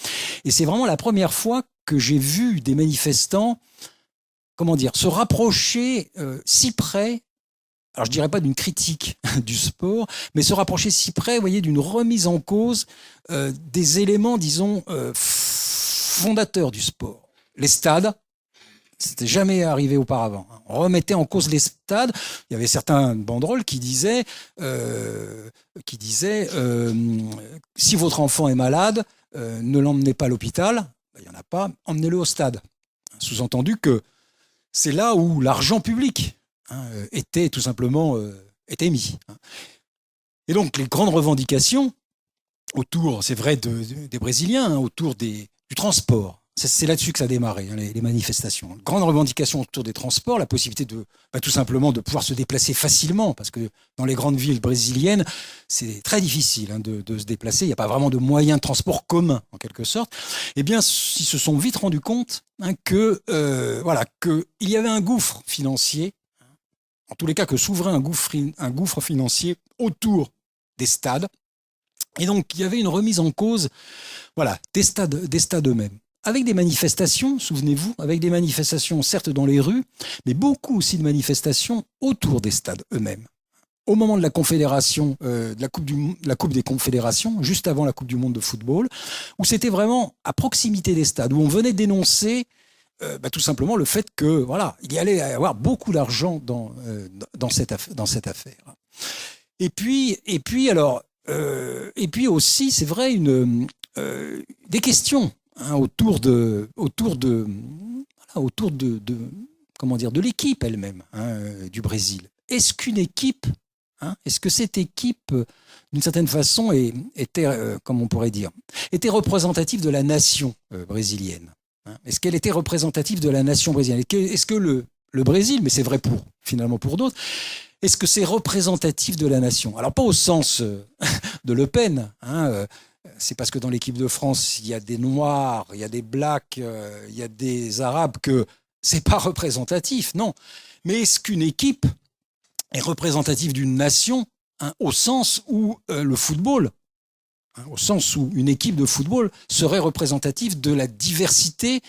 S1: et c'est vraiment la première fois que j'ai vu des manifestants, se rapprocher si près. Alors, je dirais pas d'une critique du sport, mais se rapprocher si près, vous voyez, d'une remise en cause des éléments, disons, fondateurs du sport. Les stades. C'était jamais arrivé auparavant. On remettait en cause les stades. Il y avait certains banderoles qui disaient si votre enfant est malade, ne l'emmenez pas à l'hôpital. Il n'y en a pas, emmenez-le au stade. Sous-entendu que c'est là où l'argent public était tout simplement était mis. Et donc les grandes revendications autour, c'est vrai, des Brésiliens, autour du transport. C'est là-dessus que ça a démarré, hein, les manifestations. Grande revendication autour des transports, la possibilité tout simplement de pouvoir se déplacer facilement, parce que dans les grandes villes brésiliennes, c'est très difficile hein, de se déplacer. Il n'y a pas vraiment de moyens de transport communs, en quelque sorte. Eh bien, ils se sont vite rendus compte hein, qu'il y avait un gouffre financier, en tous les cas que s'ouvrait un gouffre financier autour des stades. Et donc, il y avait une remise en cause des stades eux-mêmes. Avec des manifestations, souvenez-vous, avec des manifestations certes dans les rues, mais beaucoup aussi de manifestations autour des stades eux-mêmes. Au moment de la confédération, de la coupe des confédérations, juste avant la Coupe du Monde de football, où c'était vraiment à proximité des stades, où on venait dénoncer tout simplement le fait que il y allait y avoir beaucoup d'argent dans cette affaire. Et puis aussi, c'est vrai, des questions. Hein, autour de l'équipe elle-même du Brésil. Est-ce qu'une équipe, est-ce que cette équipe, d'une certaine façon, était représentative de la nation brésilienne hein? Est-ce qu'elle était représentative de la nation brésilienne? Est-ce que le Brésil, mais c'est vrai finalement pour d'autres, est-ce que c'est représentatif de la nation? Alors pas au sens de Le Pen, c'est parce que dans l'équipe de France, il y a des Noirs, il y a des Blacks, il y a des Arabes que c'est pas représentatif, non. Mais est-ce qu'une équipe est représentative d'une nation au sens où le football, au sens où une équipe de football serait représentative de la diversité,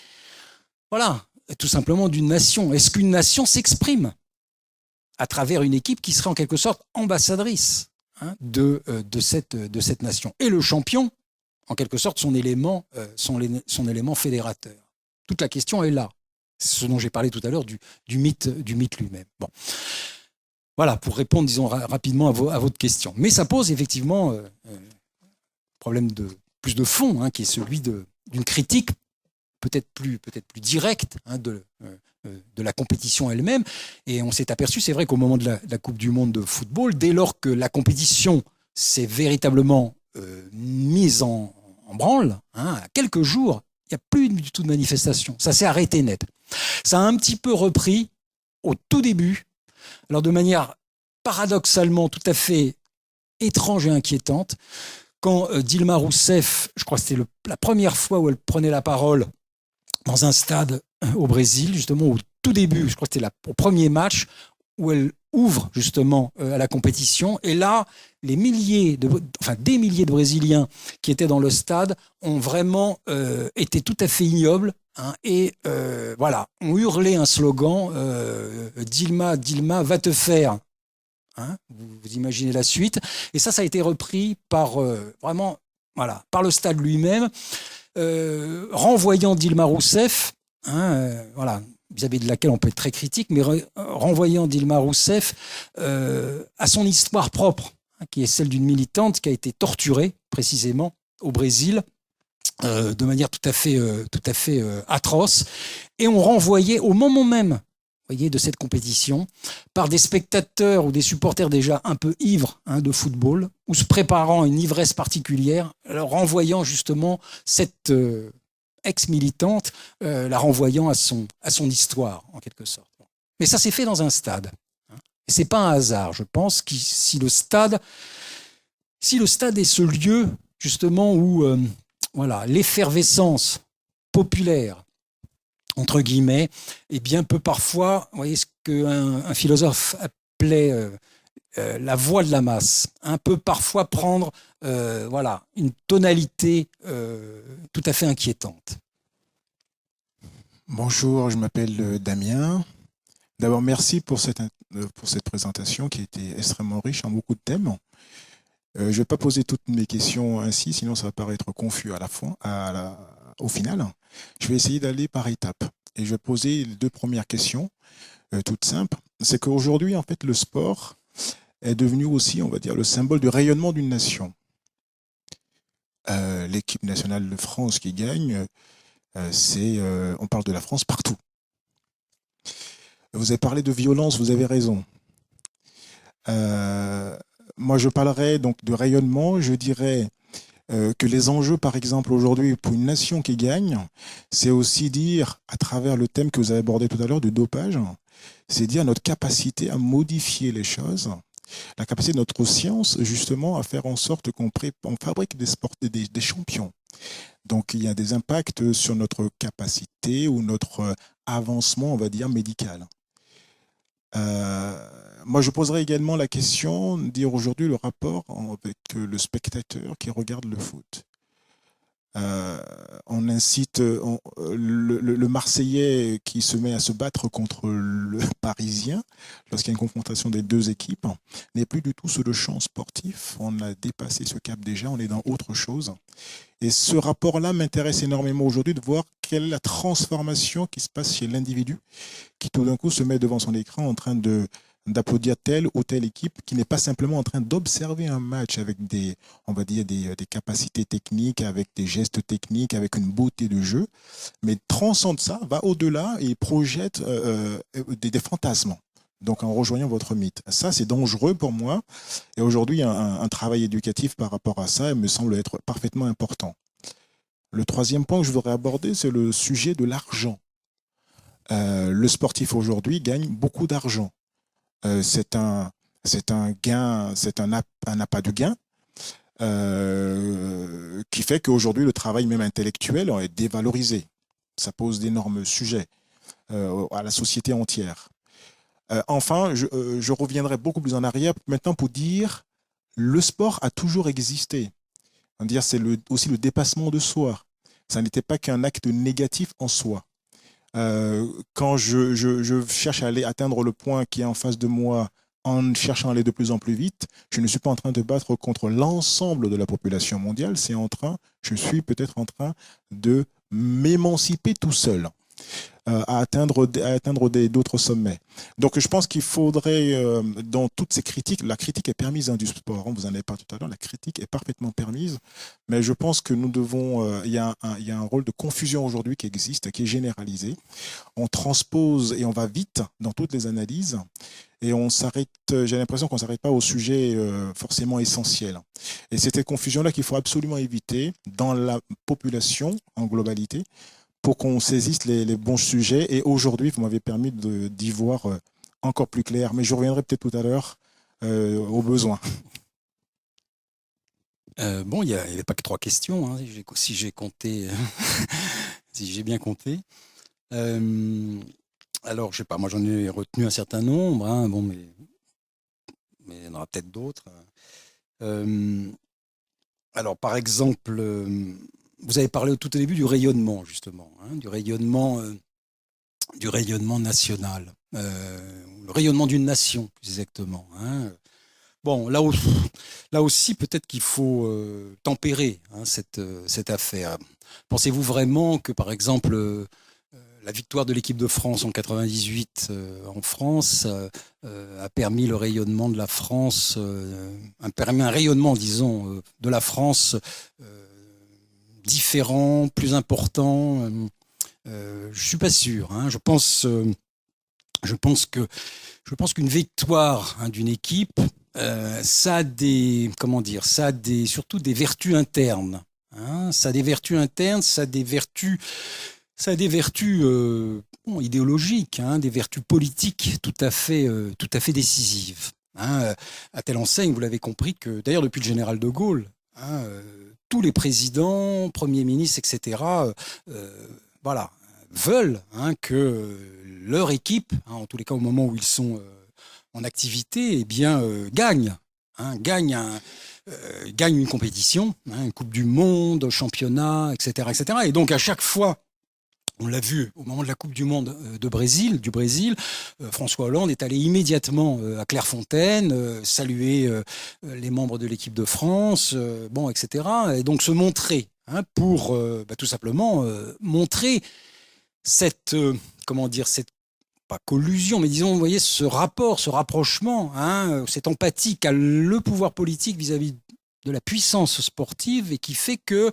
S1: tout simplement d'une nation? Est-ce qu'une nation s'exprime à travers une équipe qui serait en quelque sorte ambassadrice de cette nation? Et le champion, en quelque sorte, son élément fédérateur. Toute la question est là. C'est ce dont j'ai parlé tout à l'heure du mythe lui-même. Bon. Voilà, pour répondre, disons, rapidement à votre question. Mais ça pose effectivement un problème plus de fond, qui est celui d'une critique peut-être plus directe de la compétition elle-même. Et on s'est aperçu, c'est vrai qu'au moment de la Coupe du Monde de football, dès lors que la compétition s'est véritablement mise en branle, à quelques jours, il n'y a plus du tout de manifestation. Ça s'est arrêté net. Ça a un petit peu repris au tout début, alors de manière paradoxalement tout à fait étrange et inquiétante, quand Dilma Rousseff, je crois que c'était la première fois où elle prenait la parole dans un stade au Brésil, justement au tout début, je crois que c'était au premier match, où elle ouvre justement à la compétition. Et là, des milliers de Brésiliens qui étaient dans le stade ont vraiment été tout à fait ignobles ont hurlé un slogan Dilma, Dilma, va te faire. Vous imaginez la suite. Et ça a été repris par vraiment voilà, par le stade lui-même, renvoyant Dilma Rousseff, voilà, vis-à-vis de laquelle on peut être très critique, mais renvoyant Dilma Rousseff à son histoire propre, qui est celle d'une militante qui a été torturée, précisément, au Brésil, de manière tout à fait atroce. Et on renvoyait au moment même, voyez, de cette compétition, par des spectateurs ou des supporters déjà un peu ivres de football, ou se préparant à une ivresse particulière, renvoyant justement cette ex-militante, la renvoyant à son histoire, en quelque sorte. Mais ça s'est fait dans un stade. Et c'est pas un hasard, je pense, si le stade est ce lieu, justement, où voilà, l'effervescence populaire, entre guillemets, eh bien, peut parfois, vous voyez ce qu'un philosophe appelait la voix de la masse, peut parfois prendre voilà, une tonalité tout à fait inquiétante.
S3: Bonjour, je m'appelle Damien. D'abord, merci pour cette présentation qui a été extrêmement riche en beaucoup de thèmes. Je ne vais pas poser toutes mes questions ainsi, sinon ça va paraître confus au final. Je vais essayer d'aller par étapes. Et je vais poser les deux premières questions, toutes simples. C'est qu'aujourd'hui, en fait, le sport est devenu aussi, on va dire, le symbole du rayonnement d'une nation. L'équipe nationale de France qui gagne, on parle de la France partout. Vous avez parlé de violence, vous avez raison. Moi, je parlerai donc de rayonnement. Je dirais que les enjeux, par exemple, aujourd'hui, pour une nation qui gagne, c'est aussi dire, à travers le thème que vous avez abordé tout à l'heure, du dopage, c'est dire notre capacité à modifier les choses, la capacité de notre science, justement, à faire en sorte qu'on fabrique des champions. Donc, il y a des impacts sur notre capacité ou notre avancement, on va dire, médical. Moi, je poserais également la question de dire aujourd'hui le rapport avec le spectateur qui regarde le foot. On incite le Marseillais qui se met à se battre contre le Parisien lorsqu'il y a une confrontation des deux équipes n'est plus du tout sur le champ sportif. On a dépassé ce cap déjà, on est dans autre chose. Et ce rapport-là m'intéresse énormément aujourd'hui de voir quelle est la transformation qui se passe chez l'individu qui tout d'un coup se met devant son écran en train d'applaudir telle ou telle équipe, qui n'est pas simplement en train d'observer un match avec on va dire des capacités techniques, avec des gestes techniques, avec une beauté de jeu, mais transcende ça, va au-delà et projette des fantasmes. Donc en rejoignant votre mythe. Ça, c'est dangereux pour moi. Et aujourd'hui, un travail éducatif par rapport à ça me semble être parfaitement important. Le troisième point que je voudrais aborder, c'est le sujet de l'argent. Le sportif aujourd'hui gagne beaucoup d'argent. C'est un gain, c'est un appât de gain qui fait qu'aujourd'hui, le travail même intellectuel est dévalorisé. Ça pose d'énormes sujets à la société entière. Enfin, je reviendrai beaucoup plus en arrière maintenant pour dire le sport a toujours existé. C'est aussi le dépassement de soi. Ça n'était pas qu'un acte négatif en soi. Quand je cherche à aller atteindre le point qui est en face de moi en cherchant à aller de plus en plus vite, je ne suis pas en train de battre contre l'ensemble de la population mondiale, je suis peut-être en train de m'émanciper tout seul. À atteindre d'autres sommets. Donc je pense qu'il faudrait, dans toutes ces critiques, la critique est permise du sport, vous en avez parlé tout à l'heure, la critique est parfaitement permise, mais je pense que nous devons, il y a un rôle de confusion aujourd'hui qui existe, qui est généralisé. On transpose et on va vite dans toutes les analyses, et on s'arrête, j'ai l'impression qu'on ne s'arrête pas au sujet forcément essentiel. Et c'est cette confusion-là qu'il faut absolument éviter dans la population en globalité, pour qu'on saisisse les bons sujets. Et aujourd'hui, vous m'avez permis d'y voir encore plus clair. Mais je reviendrai peut-être tout à l'heure aux besoins.
S1: Bon, il n'y avait pas que 3 questions, si j'ai compté, si j'ai bien compté. Alors, je sais pas, moi j'en ai retenu un certain nombre, bon, mais il y en aura peut-être d'autres. Alors, par exemple, vous avez parlé tout au début du rayonnement, justement, du rayonnement national, le rayonnement d'une nation, plus exactement. Bon, là aussi, peut-être qu'il faut tempérer cette affaire. Pensez-vous vraiment que, par exemple, la victoire de l'équipe de France en 98 en France a permis le rayonnement de la France, permis un rayonnement, disons, de la France différent, plus important. Je suis pas sûr. Hein. Je pense qu'une victoire d'une équipe, ça a surtout des vertus internes. Hein. Ça a des vertus internes, ça a des vertus idéologiques, hein, des vertus politiques tout à fait décisives. Hein. À telle enseigne, vous l'avez compris, que d'ailleurs depuis le général de Gaulle, hein, tous les présidents, premiers ministres, etc., voilà, veulent hein, que leur équipe, hein, en tous les cas au moment où ils sont en activité, eh bien, gagne une compétition, hein, une Coupe du Monde, un championnat, etc., etc. Et donc à chaque fois, on l'a vu au moment de la Coupe du Monde du Brésil, François Hollande est allé immédiatement à Clairefontaine, saluer les membres de l'équipe de France, bon, etc. Et donc se montrer, hein, pour tout simplement montrer cette pas collusion, mais disons, vous voyez, ce rapport, ce rapprochement, hein, cette empathie qu'a le pouvoir politique vis-à-vis de la puissance sportive et qui fait que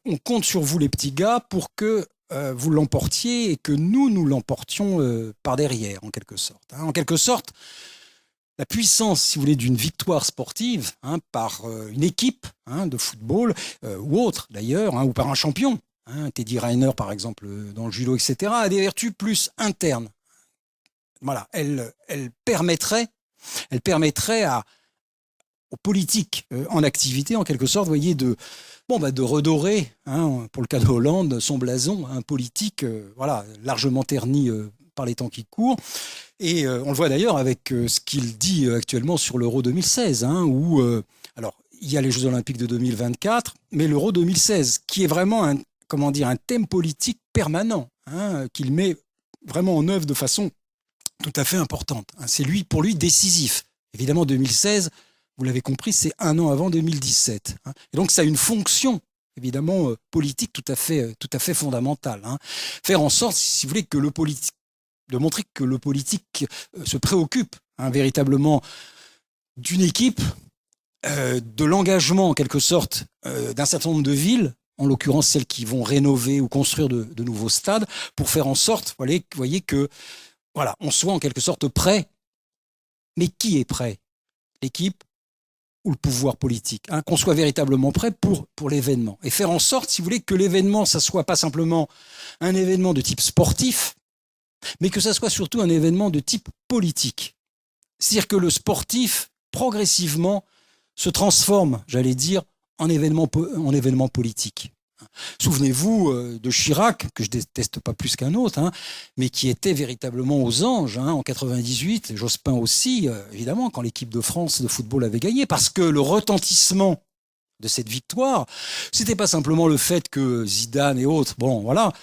S1: on compte sur vous les petits gars pour que vous l'emportiez et que nous l'emportions par derrière, en quelque sorte. Hein. En quelque sorte, la puissance, si vous voulez, d'une victoire sportive, hein, par une équipe hein, de football ou autre d'ailleurs, hein, ou par un champion, hein, Teddy Riner par exemple dans le judo, etc., a des vertus plus internes. Voilà, elle permettrait aux politiques en activité, en quelque sorte, vous voyez, de redorer, hein, pour le cas de Hollande, son blason, un politique, voilà, largement terni par les temps qui courent. Et on le voit d'ailleurs avec ce qu'il dit actuellement sur l'Euro 2016, hein, où, alors, il y a les Jeux Olympiques de 2024, mais l'Euro 2016, qui est vraiment un thème politique permanent, hein, qu'il met vraiment en œuvre de façon tout à fait importante. Hein. C'est pour lui décisif. Évidemment, 2016, vous l'avez compris, c'est un an avant 2017. Hein. Et donc, ça a une fonction, évidemment, politique tout à fait fondamentale. Hein. Faire en sorte, si vous voulez, de montrer que le politique se préoccupe hein, véritablement d'une équipe, de l'engagement, en quelque sorte, d'un certain nombre de villes, en l'occurrence celles qui vont rénover ou construire de nouveaux stades, pour faire en sorte, vous voyez que voilà, on soit en quelque sorte prêt. Mais qui est prêt? L'équipe ou le pouvoir politique, hein, qu'on soit véritablement prêt pour l'événement. Et faire en sorte, si vous voulez, que l'événement, ça soit pas simplement un événement de type sportif, mais que ça soit surtout un événement de type politique. C'est-à-dire que le sportif, progressivement, se transforme, j'allais dire, en événement politique. Souvenez-vous de Chirac, que je déteste pas plus qu'un autre, hein, mais qui était véritablement aux anges hein, en 98, Jospin aussi, évidemment, quand l'équipe de France de football avait gagné, parce que le retentissement de cette victoire, c'était pas simplement le fait que Zidane et autres, bon voilà,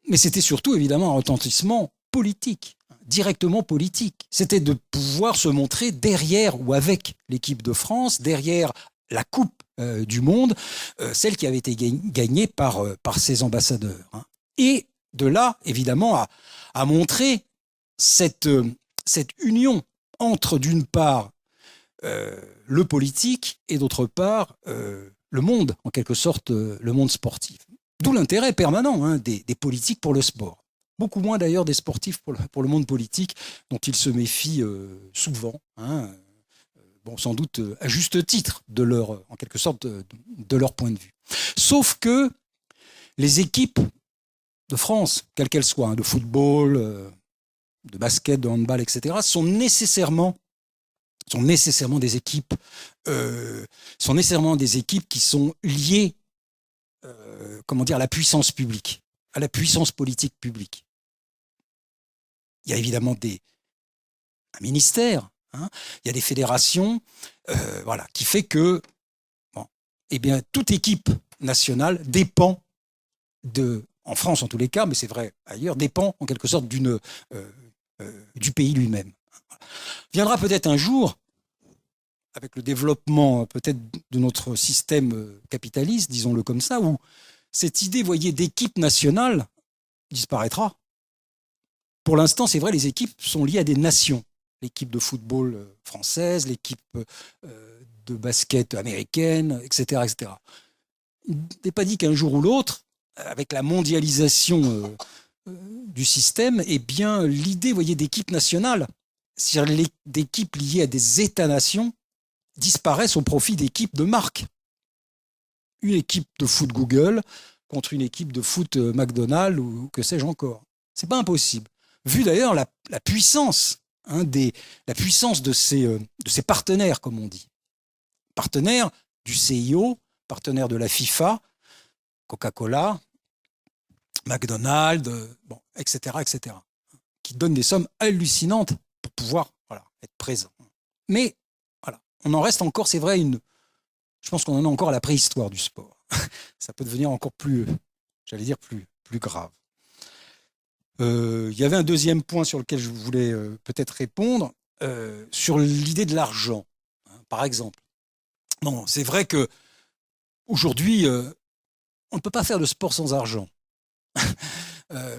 S1: mais c'était surtout évidemment un retentissement politique, directement politique. C'était de pouvoir se montrer derrière ou avec l'équipe de France, derrière la Coupe du Monde, celle qui avait été gagnée par ses ambassadeurs. Hein. Et de là, évidemment, à montrer cette union entre, d'une part, le politique et, d'autre part, le monde, en quelque sorte, le monde sportif. D'où l'intérêt permanent hein, des politiques pour le sport. Beaucoup moins, d'ailleurs, des sportifs pour le monde politique, dont ils se méfient souvent, hein, bon, sans doute à juste titre, en quelque sorte, de leur point de vue. Sauf que les équipes de France, quelles qu'elles soient, hein, de football, de basket, de handball, etc., sont nécessairement des équipes, qui sont liées, à la puissance publique, à la puissance politique publique. Il y a évidemment un ministère. Hein, il y a des fédérations, voilà, qui fait que, toute équipe nationale dépend en France en tous les cas, mais c'est vrai ailleurs, dépend en quelque sorte du pays lui-même. Viendra peut-être un jour avec le développement peut-être de notre système capitaliste, disons-le comme ça, où cette idée, voyez, d'équipe nationale disparaîtra. Pour l'instant, c'est vrai, les équipes sont liées à des nations. L'équipe de football française, l'équipe de basket américaine, etc., etc. Il n'est pas dit qu'un jour ou l'autre, avec la mondialisation du système, eh bien, l'idée, voyez, d'équipe nationale, c'est-à-dire d'équipes liées à des États-nations, disparaissent au profit d'équipes de marque. Une équipe de foot Google contre une équipe de foot McDonald's ou que sais-je encore. C'est pas impossible. Vu d'ailleurs la puissance, la puissance de ces partenaires, comme on dit. Partenaires du CIO, partenaires de la FIFA, Coca-Cola, McDonald's, bon, etc., etc., qui donnent des sommes hallucinantes pour pouvoir être présents. Mais voilà, on en reste encore, c'est vrai, je pense qu'on en est encore à la préhistoire du sport. Ça peut devenir encore plus, j'allais dire, plus grave. Il y avait un deuxième point sur lequel je voulais peut-être répondre, sur l'idée de l'argent, par exemple. Bon, c'est vrai que aujourd'hui, on ne peut pas faire de sport sans argent.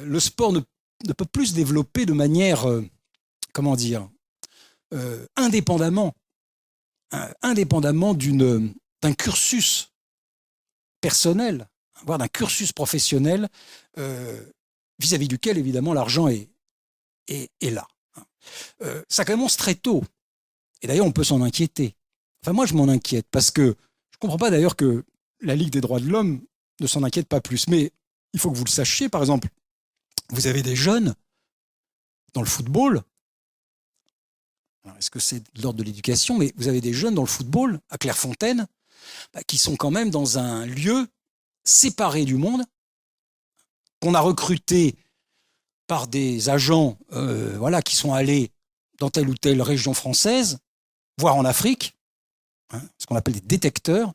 S1: Le sport ne peut plus se développer de manière, comment dire, indépendamment d'un cursus personnel, voire d'un cursus professionnel vis-à-vis duquel, évidemment, l'argent est là. Ça commence très tôt. Et d'ailleurs, on peut s'en inquiéter. Enfin, moi, je m'en inquiète parce que je ne comprends pas d'ailleurs que la Ligue des droits de l'homme ne s'en inquiète pas plus. Mais il faut que vous le sachiez, par exemple, vous avez des jeunes dans le football. Alors, est-ce que c'est de l'ordre de l'éducation? Mais vous avez des jeunes dans le football, à Clairefontaine, qui sont quand même dans un lieu séparé du monde, qu'on a recruté par des agents qui sont allés dans telle ou telle région française, voire en Afrique, ce qu'on appelle des détecteurs,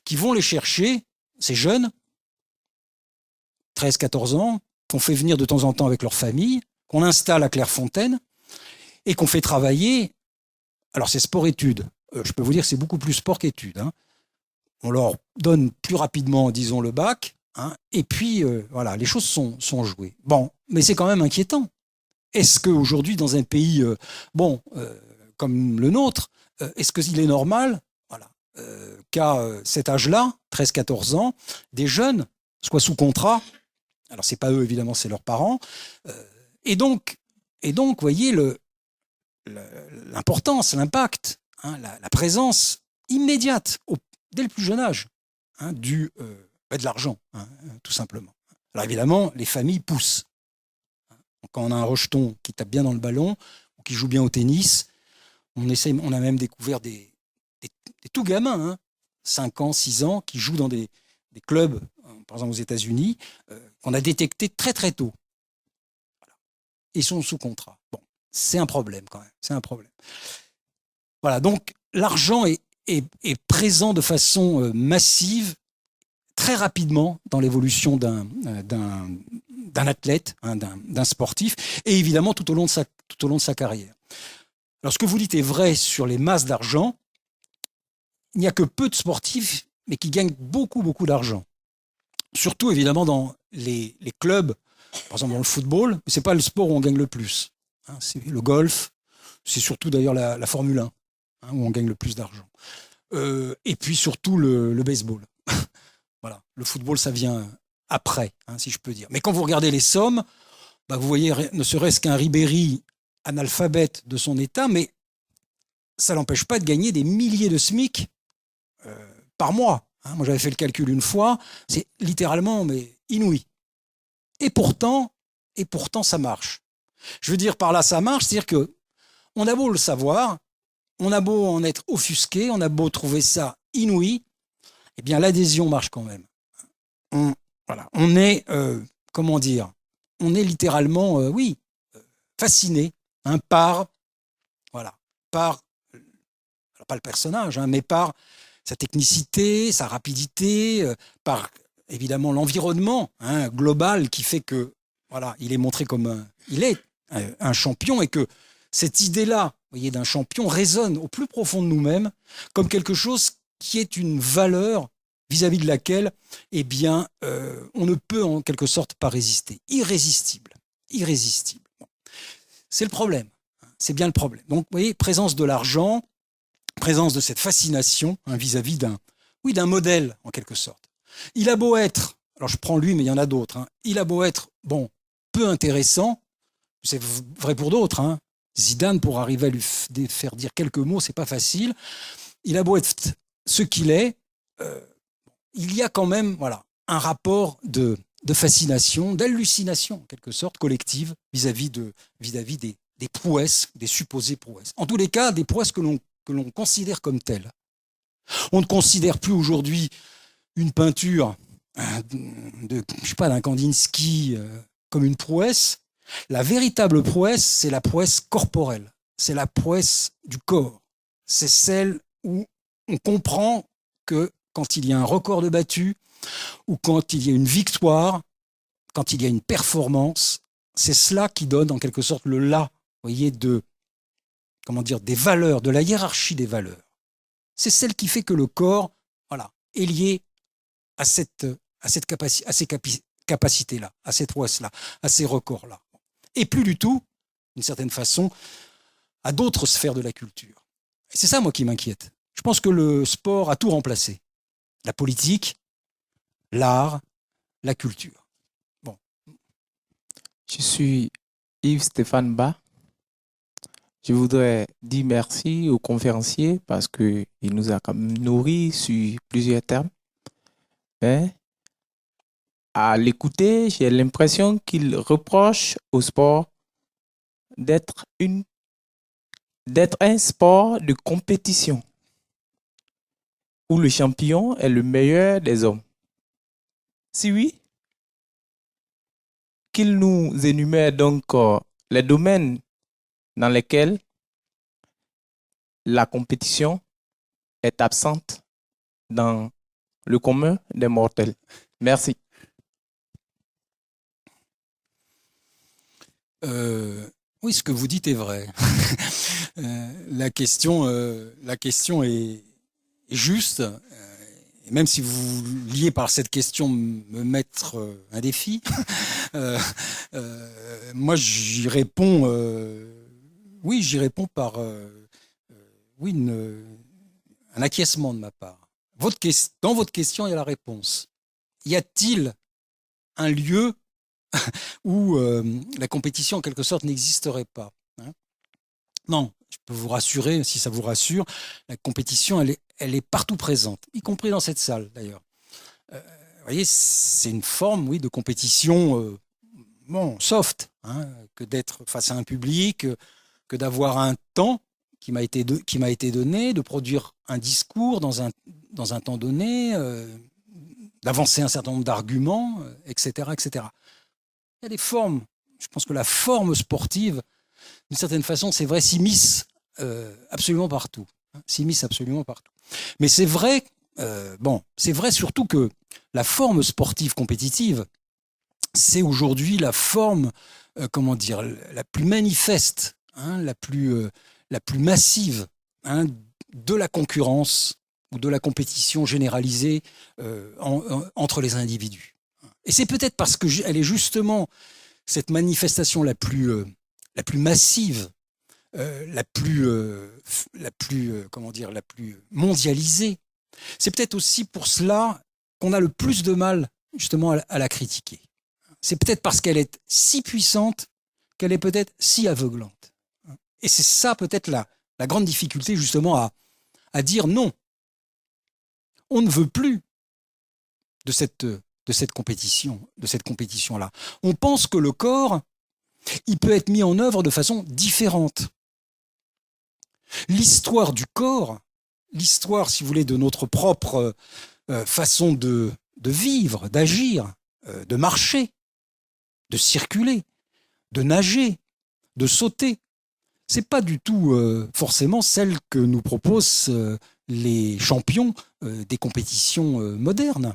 S1: qui vont les chercher, ces jeunes, 13-14 ans, qu'on fait venir de temps en temps avec leur famille, qu'on installe à Clairefontaine et qu'on fait travailler. Alors c'est sport-études. Je peux vous dire que c'est beaucoup plus sport qu'études. On leur donne plus rapidement, disons, le bac, et puis les choses sont jouées. Bon, mais c'est quand même inquiétant. Est-ce qu'aujourd'hui, dans un pays comme le nôtre, est-ce qu'il est normal qu'à cet âge-là, 13-14 ans, des jeunes soient sous contrat? Alors, ce n'est pas eux, évidemment, c'est leurs parents. Et donc, vous voyez l'importance, l'impact, la présence immédiate, dès le plus jeune âge, de l'argent, tout simplement. Alors, évidemment, les familles poussent. Quand on a un rejeton qui tape bien dans le ballon, ou qui joue bien au tennis, on a même découvert des tout gamins, 5 ans, 6 ans, qui jouent dans des clubs, par exemple aux États-Unis, qu'on a détectés très très tôt. Voilà. Ils sont sous contrat. Bon, c'est un problème quand même. C'est un problème. Voilà, donc l'argent est présent de façon massive, très rapidement dans l'évolution d'un athlète, d'un sportif, et évidemment tout au long de sa carrière. Alors ce que vous dites est vrai sur les masses d'argent. Il n'y a que peu de sportifs, mais qui gagnent beaucoup, beaucoup d'argent. Surtout, évidemment, dans les clubs, par exemple dans le football, mais ce n'est pas le sport où on gagne le plus. C'est le golf, c'est surtout d'ailleurs la Formule 1, où on gagne le plus d'argent. Et puis surtout le baseball. Voilà. Le football, ça vient après, si je peux dire. Mais quand vous regardez les sommes, vous voyez, ne serait-ce qu'un Ribéry analphabète de son état, mais ça ne l'empêche pas de gagner des milliers de SMIC par mois. Moi, j'avais fait le calcul une fois, c'est littéralement inouï. Et pourtant, ça marche. Je veux dire par là, ça marche, c'est-à-dire que on a beau le savoir, on a beau en être offusqué, on a beau trouver ça inouï, eh bien l'adhésion marche quand même. On est, on est littéralement, fasciné par, alors pas le personnage, mais par sa technicité, sa rapidité, par évidemment l'environnement global qui fait que il est montré comme il est un champion et que cette idée-là, vous voyez, d'un champion résonne au plus profond de nous-mêmes comme quelque chose qui est une valeur vis-à-vis de laquelle, eh bien, on ne peut en quelque sorte pas résister. Irrésistible. Irrésistible. Bon. C'est le problème. C'est bien le problème. Donc, vous voyez, présence de l'argent, présence de cette fascination vis-à-vis d'un modèle, en quelque sorte. Il a beau être, alors je prends lui, mais il y en a d'autres, il a beau être, bon, peu intéressant, c'est vrai pour d'autres, Zidane, pour arriver à lui faire dire quelques mots, c'est pas facile. Il a beau être ce qu'il est, il y a quand même, voilà, un rapport de fascination, d'hallucination, en quelque sorte, collective, vis-à-vis des prouesses, des supposées prouesses. En tous les cas, des prouesses que l'on considère comme telles. On ne considère plus aujourd'hui une peinture d'un Kandinsky comme une prouesse. La véritable prouesse, c'est la prouesse corporelle. C'est la prouesse du corps. C'est celle où on comprend que quand il y a un record de battu, ou quand il y a une victoire, quand il y a une performance, c'est cela qui donne en quelque sorte le là, vous voyez, des valeurs, de la hiérarchie des valeurs. C'est celle qui fait que le corps, voilà, est lié à ces capacités-là, à cette prouesse-là, à ces records-là. Et plus du tout, d'une certaine façon, à d'autres sphères de la culture. Et c'est ça, moi, qui m'inquiète. Je pense que le sport a tout remplacé. La politique, l'art, la culture. Bon.
S4: Je suis Yves-Stéphane Bas. Je voudrais dire merci au conférencier parce qu'il nous a quand même nourris sur plusieurs termes. Mais à l'écouter, j'ai l'impression qu'il reproche au sport d'être un sport de compétition où le champion est le meilleur des hommes. Si oui, qu'il nous énumère donc les domaines dans lesquels la compétition est absente dans le commun des mortels. Merci.
S1: Oui, ce que vous dites est vrai. La question est juste. Et même si vous vouliez par cette question me mettre un défi, moi j'y réponds. Oui, j'y réponds par un acquiescement de ma part. Dans votre question, il y a la réponse. Y a-t-il un lieu où la compétition, en quelque sorte, n'existerait pas, Non, je peux vous rassurer, si ça vous rassure, la compétition, elle est partout présente, y compris dans cette salle, d'ailleurs. Vous voyez, c'est une forme, oui, de compétition soft, que d'être face à un public, que d'avoir un temps qui m'a été donné, de produire un discours dans un temps donné, d'avancer un certain nombre d'arguments, etc., etc. Il y a des formes. Je pense que la forme sportive, d'une certaine façon, c'est vrai, s'immisce absolument partout. S'immisce absolument partout. Mais c'est vrai, c'est vrai surtout que la forme sportive compétitive, c'est aujourd'hui la forme, la plus manifeste, la plus massive de la concurrence ou de la compétition généralisée entre les individus. Et c'est peut-être parce qu'elle est justement cette manifestation la plus massive, la plus mondialisée. C'est peut-être aussi pour cela qu'on a le plus de mal justement à la critiquer. C'est peut-être parce qu'elle est si puissante qu'elle est peut-être si aveuglante. Et c'est ça peut-être la grande difficulté justement à dire non. On ne veut plus de cette compétition-là. On pense que le corps, il peut être mis en œuvre de façon différente. L'histoire du corps, l'histoire, si vous voulez, de notre propre façon de vivre, d'agir, de marcher, de circuler, de nager, de sauter, c'est pas du tout forcément celle que nous proposent les champions des compétitions modernes.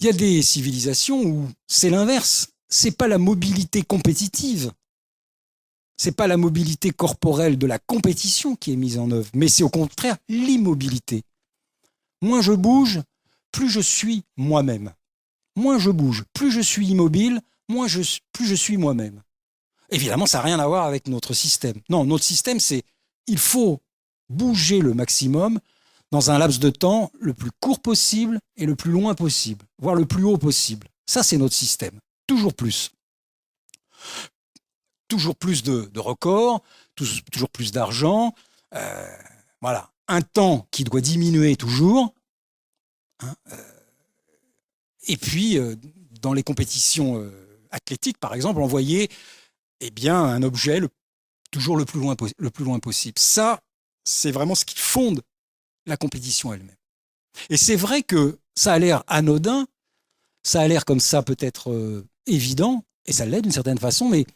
S1: Il y a des civilisations où c'est l'inverse. C'est pas la mobilité compétitive C'est pas la mobilité corporelle de la compétition qui est mise en œuvre, mais c'est au contraire l'immobilité. Moins je bouge, plus je suis moi-même. Moins je bouge, plus je suis immobile, plus je suis moi-même. Évidemment, ça n'a rien à voir avec notre système. Non, notre système, c'est il faut bouger le maximum dans un laps de temps le plus court possible et le plus loin possible, voire le plus haut possible. Ça, c'est notre système. Toujours plus. Toujours plus de records, toujours plus d'argent. Voilà. Un temps qui doit diminuer toujours. Hein, et puis, dans les compétitions athlétiques, par exemple, envoyer un objet toujours le plus loin possible. Ça, c'est vraiment ce qui fonde la compétition elle-même. Et c'est vrai que ça a l'air anodin, ça a l'air comme ça peut-être évident, et ça l'est d'une certaine façon, mais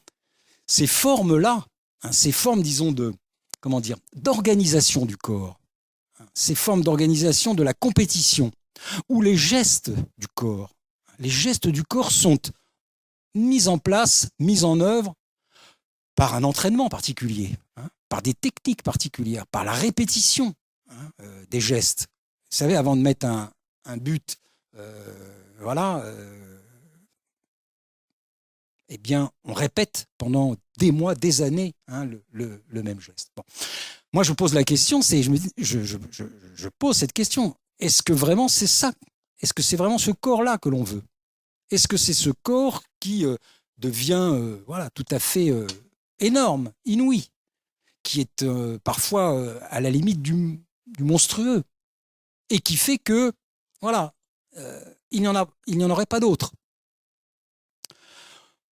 S1: ces formes-là, ces formes, disons, d'organisation du corps, ces formes d'organisation de la compétition, où les gestes du corps sont mis en place, mis en œuvre par un entraînement particulier, par des techniques particulières, par la répétition des gestes. Vous savez, avant de mettre un but, on répète pendant des mois, des années, le même geste. Bon. Moi, je pose la question, je pose cette question. Est-ce que vraiment c'est ça? Est-ce que c'est vraiment ce corps-là que l'on veut? Est-ce que c'est ce corps qui devient tout à fait énorme, inouï, qui est parfois à la limite du monstrueux, et qui fait que il n'y en aurait pas d'autre.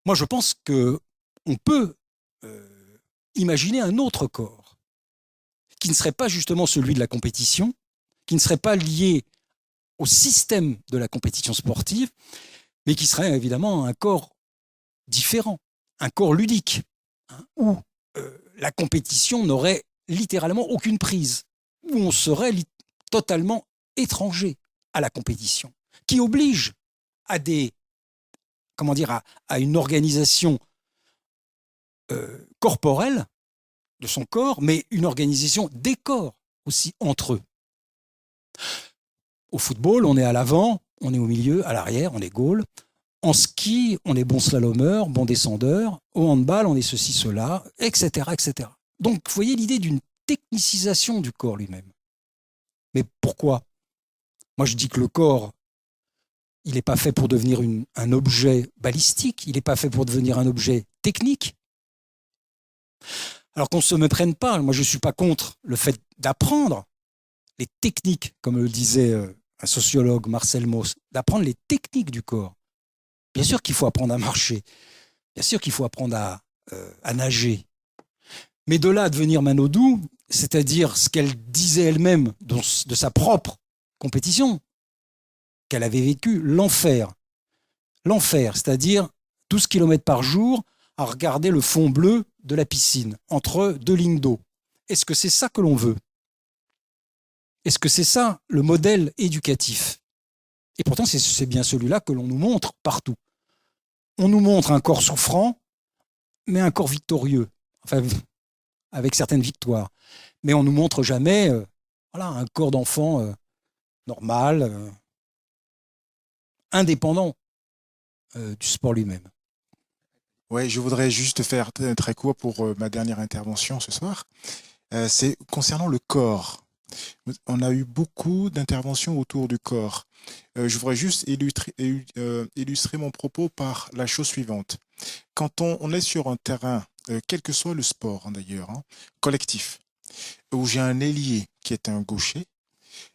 S1: Moi, je pense qu'on peut imaginer un autre corps qui ne serait pas justement celui de la compétition, qui ne serait pas lié au système de la compétition sportive, mais qui serait évidemment un corps différent, un corps ludique, où la compétition n'aurait littéralement aucune prise, où on serait totalement étranger à la compétition, qui oblige à à une organisation corporelle de son corps, mais une organisation des corps aussi entre eux. Au football, on est à l'avant, on est au milieu, à l'arrière, on est goal. En ski, on est bon slalomeur, bon descendeur. Au handball, on est ceci, cela, etc., etc. Donc, vous voyez l'idée d'une technicisation du corps lui-même. Mais pourquoi? Moi, je dis que le corps, il n'est pas fait pour devenir un objet balistique, il n'est pas fait pour devenir un objet technique. Alors qu'on ne se méprenne pas, moi je ne suis pas contre le fait d'apprendre les techniques, comme le disait un sociologue, Marcel Mauss, d'apprendre les techniques du corps. Bien sûr qu'il faut apprendre à marcher, bien sûr qu'il faut apprendre à nager. Mais de là à devenir Manodou, c'est-à-dire ce qu'elle disait elle-même de sa propre compétition, qu'elle avait vécu, l'enfer. L'enfer, c'est-à-dire 12 km par jour à regarder le fond bleu de la piscine, entre deux lignes d'eau. Est-ce que c'est ça que l'on veut? Est-ce que c'est ça le modèle éducatif? Et pourtant, c'est bien celui-là que l'on nous montre partout. On nous montre un corps souffrant, mais un corps victorieux, enfin, avec certaines victoires. Mais on ne nous montre jamais un corps d'enfant normal, indépendant du sport lui-même.
S3: Oui, je voudrais juste faire très court pour ma dernière intervention ce soir. C'est concernant le corps. On a eu beaucoup d'interventions autour du corps. Je voudrais juste illustrer mon propos par la chose suivante. Quand on est sur un terrain, quel que soit le sport d'ailleurs, collectif, où j'ai un ailier qui est un gaucher,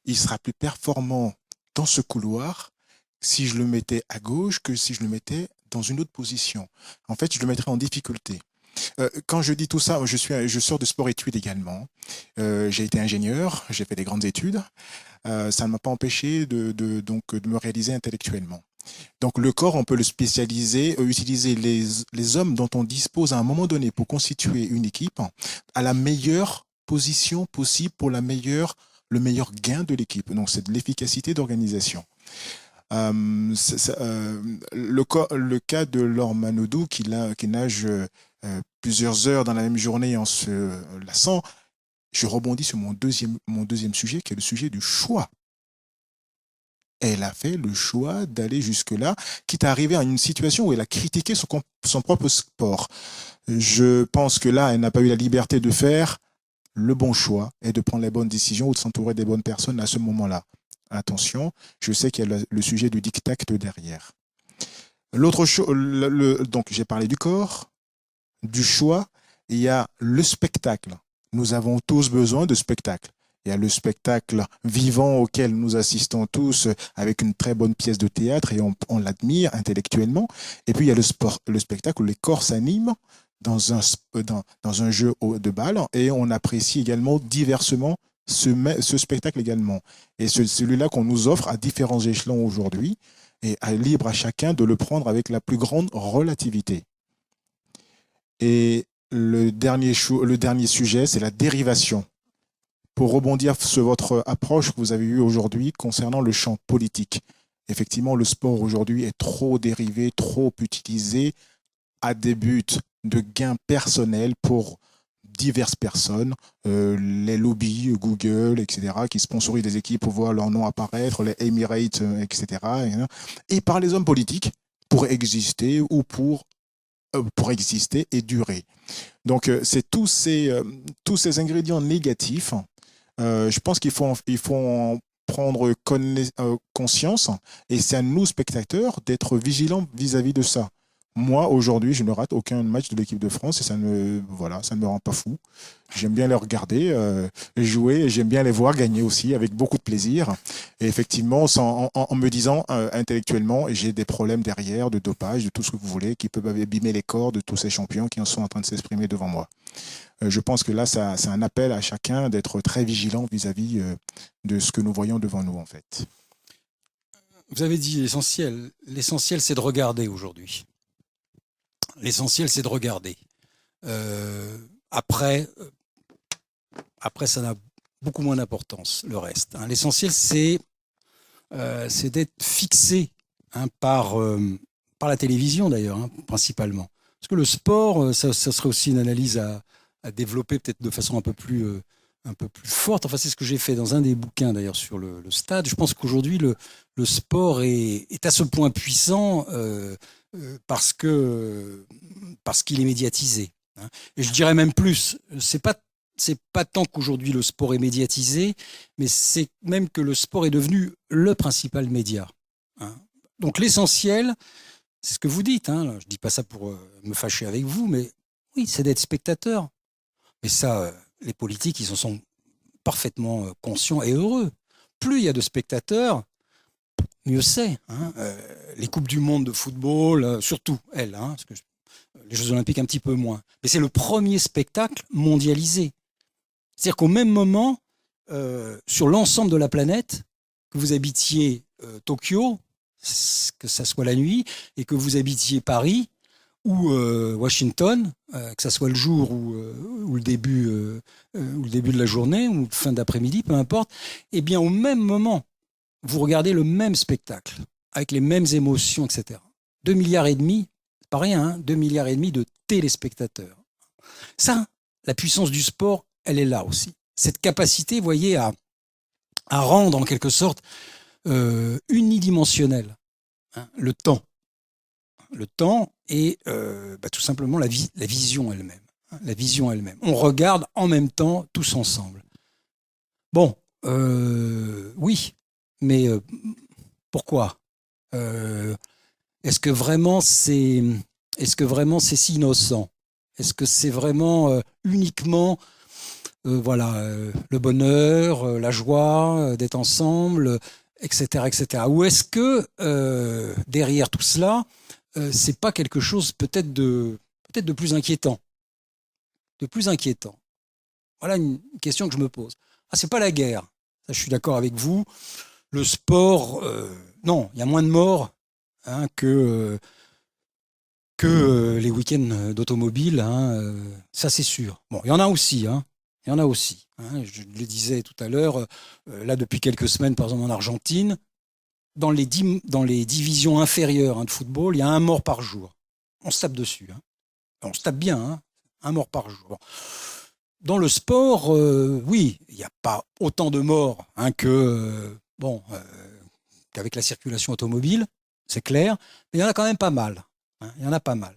S3: il sera plus performant dans ce couloir si je le mettais à gauche que si je le mettais dans une autre position. En fait, je le mettrais en difficulté. Quand je dis tout ça, je sors de sport-études également. J'ai été ingénieur, j'ai fait des grandes études. Ça ne m'a pas empêché de me réaliser intellectuellement. Donc le corps, on peut le spécialiser, utiliser les hommes dont on dispose à un moment donné pour constituer une équipe à la meilleure position possible pour le meilleur gain de l'équipe. Donc c'est de l'efficacité d'organisation. Le cas de Laure Manodou qui nage plusieurs heures dans la même journée en se lassant, je rebondis sur mon deuxième sujet, qui est le sujet du choix. Elle a fait le choix d'aller jusque-là, quitte à arriver à une situation où elle a critiqué son propre sport. Je pense que là, elle n'a pas eu la liberté de faire le bon choix et de prendre les bonnes décisions ou de s'entourer des bonnes personnes à ce moment-là. Attention, je sais qu'il y a le sujet du diktat derrière. L'autre chose, donc j'ai parlé du corps, du choix, il y a le spectacle. Nous avons tous besoin de spectacle. Il y a le spectacle vivant auquel nous assistons tous avec une très bonne pièce de théâtre et on l'admire intellectuellement. Et puis il y a le spectacle où les corps s'animent dans un jeu de balle et on apprécie également diversement ce spectacle également. Et celui-là qu'on nous offre à différents échelons aujourd'hui et libre à chacun de le prendre avec la plus grande relativité. Et le dernier sujet, c'est la dérivation. Pour rebondir sur votre approche que vous avez eue aujourd'hui concernant le champ politique. Effectivement, le sport aujourd'hui est trop dérivé, trop utilisé à des buts de gains personnels pour diverses personnes, les lobbies, Google, etc., qui sponsorisent des équipes pour voir leur nom apparaître, les Emirates, etc., et par les hommes politiques pour exister ou pour exister et durer. Donc, c'est tous ces ingrédients négatifs. Je pense qu'il faut en prendre conscience et c'est à nous, spectateurs, d'être vigilants vis-à-vis de ça. Moi, aujourd'hui, je ne rate aucun match de l'équipe de France et ça ne me rend pas fou. J'aime bien les regarder jouer et j'aime bien les voir gagner aussi avec beaucoup de plaisir. Et effectivement, en me disant intellectuellement, j'ai des problèmes derrière, de dopage, de tout ce que vous voulez, qui peuvent abîmer les corps de tous ces champions qui en sont en train de s'exprimer devant moi. Je pense que là, c'est un appel à chacun d'être très vigilant vis-à-vis de ce que nous voyons devant nous, en fait.
S1: Vous avez dit l'essentiel. L'essentiel, c'est de regarder aujourd'hui. L'essentiel, c'est de regarder. Après, ça n'a beaucoup moins d'importance, le reste. L'essentiel, c'est d'être fixé par la télévision, d'ailleurs, principalement. Parce que le sport, ça serait aussi une analyse à développer peut-être de façon un peu plus forte. Enfin, c'est ce que j'ai fait dans un des bouquins, d'ailleurs, sur le stade. Je pense qu'aujourd'hui, le sport est à ce point puissant parce qu'il est médiatisé. Et je dirais même plus, c'est pas tant qu'aujourd'hui le sport est médiatisé, mais c'est même que le sport est devenu le principal média. Donc l'essentiel, c'est ce que vous dites. Je dis pas ça pour me fâcher avec vous, mais oui, c'est d'être spectateur. Mais ça, les politiques, ils en sont parfaitement conscients et heureux. Plus il y a de spectateurs, mieux c'est. Les Coupes du Monde de football, surtout elles, parce que les Jeux Olympiques un petit peu moins. Mais c'est le premier spectacle mondialisé. C'est-à-dire qu'au même moment, sur l'ensemble de la planète, que vous habitiez Tokyo, que ça soit la nuit, et que vous habitiez Paris ou Washington, que ça soit le jour ou le début de la journée ou fin d'après-midi, peu importe, eh bien au même moment, vous regardez le même spectacle, avec les mêmes émotions, etc. 2,5 milliards, c'est pas rien, 2,5 milliards de téléspectateurs. Ça, la puissance du sport, elle est là aussi. Cette capacité, vous voyez, à rendre en quelque sorte unidimensionnel le temps. Le temps et tout simplement la vision elle-même. La vision elle-même. On regarde en même temps, tous ensemble. Bon, oui, mais pourquoi Est-ce que vraiment c'est si innocent? Est-ce que c'est vraiment uniquement le bonheur, la joie d'être ensemble, etc., etc. Ou est-ce que derrière tout cela, c'est pas quelque chose peut-être de plus inquiétant, Voilà une question que je me pose. C'est pas la guerre. Ça, je suis d'accord avec vous. Le sport, non, il y a moins de morts que les week-ends d'automobile. Ça, c'est sûr. Bon, il y en a aussi. Il y en a aussi. Je le disais tout à l'heure. Là, depuis quelques semaines, par exemple en Argentine, dans les divisions inférieures de football, il y a 1 mort par jour. On se tape dessus. On se tape bien, hein, un mort par jour. Bon. Dans le sport, oui, il n'y a pas autant de morts hein, qu'avec la circulation automobile, c'est clair, mais il y en a quand même pas mal. Hein, il y en a pas mal.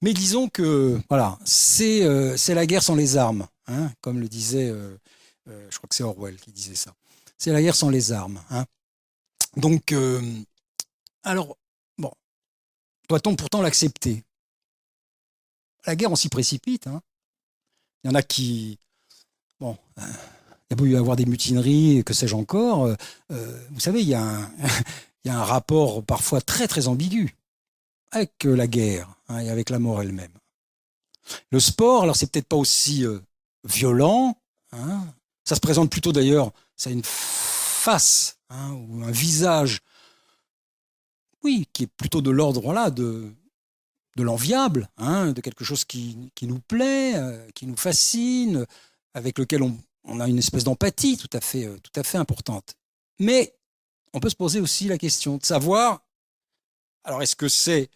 S1: Mais disons que voilà, c'est la guerre sans les armes, hein, comme le disait, je crois que c'est Orwell qui disait ça. C'est la guerre sans les armes. Hein. Donc, alors, bon, doit-on pourtant l'accepter? La guerre, on s'y précipite. Hein. Il y en a qui, bon, il y a beau y avoir des mutineries, que sais-je encore. Vous savez, il y a un rapport parfois très très ambigu avec la guerre hein, et avec la mort elle-même. Le sport, alors c'est peut-être pas aussi violent. Hein, ça se présente plutôt d'ailleurs, ça a une face hein, ou un visage, oui, qui est plutôt de l'ordre là de l'enviable, hein, de quelque chose qui nous plaît, qui nous fascine, avec lequel on a une espèce d'empathie tout à fait importante. Mais on peut se poser aussi la question de savoir, alors est-ce que c'est,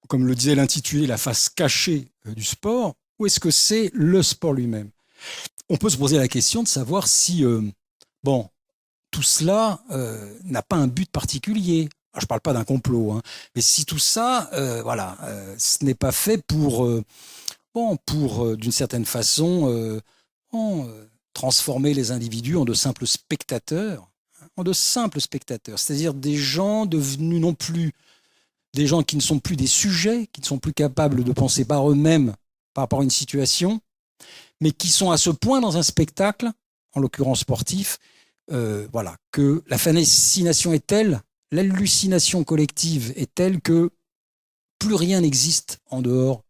S1: comme le disait l'intitulé, la face cachée du sport, ou est-ce que c'est le sport lui-même? On peut se poser la question de savoir si, tout cela n'a pas un but particulier. Alors, je ne parle pas d'un complot, hein, mais si tout ça, ce n'est pas fait pour d'une certaine façon, transformer les individus en de simples spectateurs, c'est-à-dire des gens devenus non plus des gens qui ne sont plus des sujets, qui ne sont plus capables de penser par eux-mêmes par rapport à une situation, mais qui sont à ce point dans un spectacle, en l'occurrence sportif, que la fascination est telle, l'hallucination collective est telle que plus rien n'existe en dehors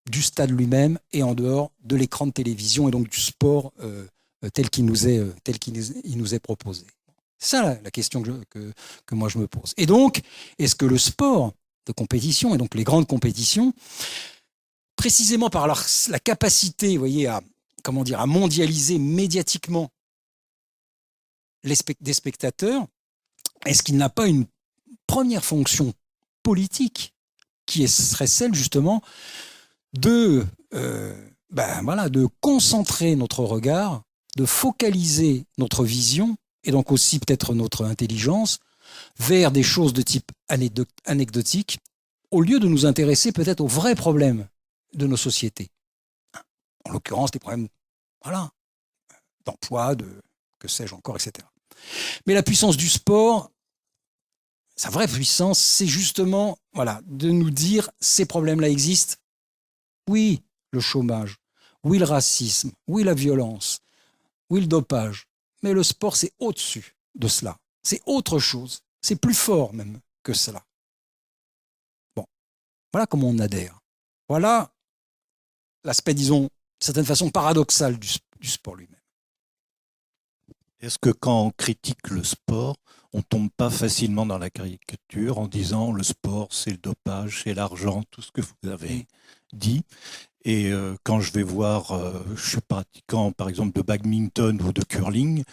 S1: du stade lui-même et en dehors de l'écran de télévision et donc du sport tel qu'il nous est proposé. C'est ça la question que moi je me pose. Et donc, est-ce que le sport de compétition, et donc les grandes compétitions, précisément par la capacité, vous voyez, à mondialiser médiatiquement des spectateurs, est-ce qu'il n'a pas une première fonction politique qui serait celle justement de concentrer notre regard, de focaliser notre vision et donc aussi peut-être notre intelligence vers des choses de type anecdotique au lieu de nous intéresser peut-être aux vrais problèmes de nos sociétés. En l'occurrence, des problèmes d'emploi, que sais-je encore, etc. Mais la puissance du sport, sa vraie puissance, c'est justement de nous dire ces problèmes-là existent. Oui, le chômage, oui, le racisme, oui, la violence, oui, le dopage. Mais le sport, c'est au-dessus de cela. C'est autre chose. C'est plus fort même que cela. Bon, voilà comment on adhère. Voilà l'aspect, disons, d'une certaine façon paradoxal du sport lui-même.
S5: Est-ce que quand on critique le sport, on ne tombe pas facilement dans la caricature en disant le sport, c'est le dopage, c'est l'argent, tout ce que vous avez dit. Et quand je vais voir, je suis pratiquant par exemple de badminton ou de curling,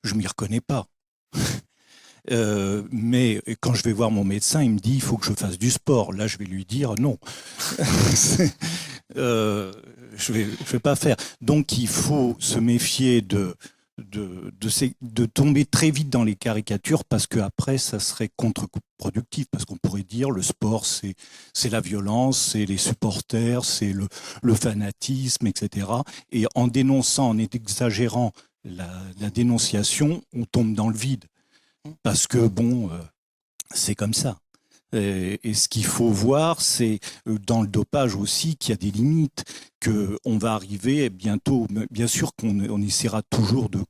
S5: je ne m'y reconnais pas. Mais quand je vais voir mon médecin, il me dit il faut que je fasse du sport. Là, je vais lui dire non. Je vais pas faire. Donc, il faut se méfier de tomber très vite dans les caricatures parce qu'après, ça serait contre-productif. Parce qu'on pourrait dire le sport, c'est la violence, c'est les supporters, c'est le fanatisme, etc. Et en dénonçant, en exagérant la dénonciation, on tombe dans le vide. Parce que, c'est comme ça. Et ce qu'il faut voir, c'est dans le dopage aussi qu'il y a des limites, qu'on va arriver bientôt, bien sûr qu'on essaiera toujours de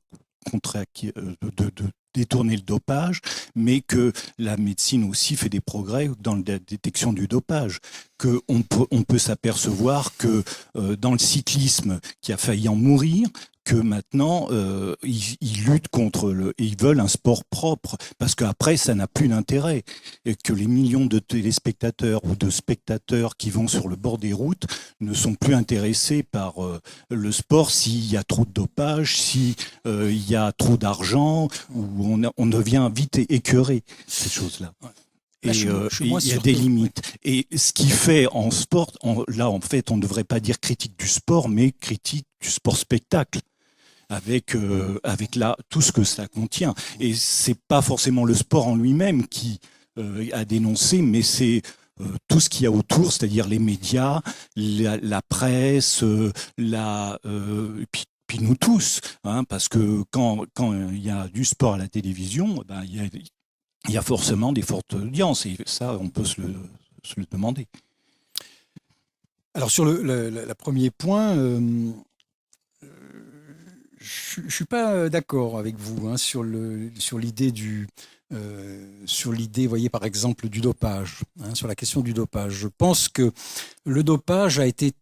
S5: détourner le dopage, mais que la médecine aussi fait des progrès dans la détection du dopage, qu'on peut s'apercevoir que dans le cyclisme qui a failli en mourir, que maintenant ils luttent et ils veulent un sport propre parce qu'après ça n'a plus d'intérêt et que les millions de téléspectateurs ou de spectateurs qui vont sur le bord des routes ne sont plus intéressés par le sport s'il y a trop de dopage, si il y a trop d'argent ou on devient vite écœuré ces choses-là.
S1: Là, je suis moins
S5: il y a
S1: surpris.
S5: des limites. Et ce qui fait en sport, là, en fait, on ne devrait pas dire critique du sport, mais critique du sport-spectacle. Avec là, tout ce que ça contient. Et c'est pas forcément le sport en lui-même qui a dénoncé, mais c'est tout ce qu'il y a autour, c'est-à-dire les médias, la presse, puis nous tous, hein, parce que quand il y a du sport à la télévision, ben, il y a forcément des fortes audiences, et ça, on peut se le demander.
S1: Alors sur le premier point, je ne suis pas d'accord avec vous, hein, sur l'idée vous voyez, par exemple, du dopage, hein, sur la question du dopage. Je pense que le dopage a été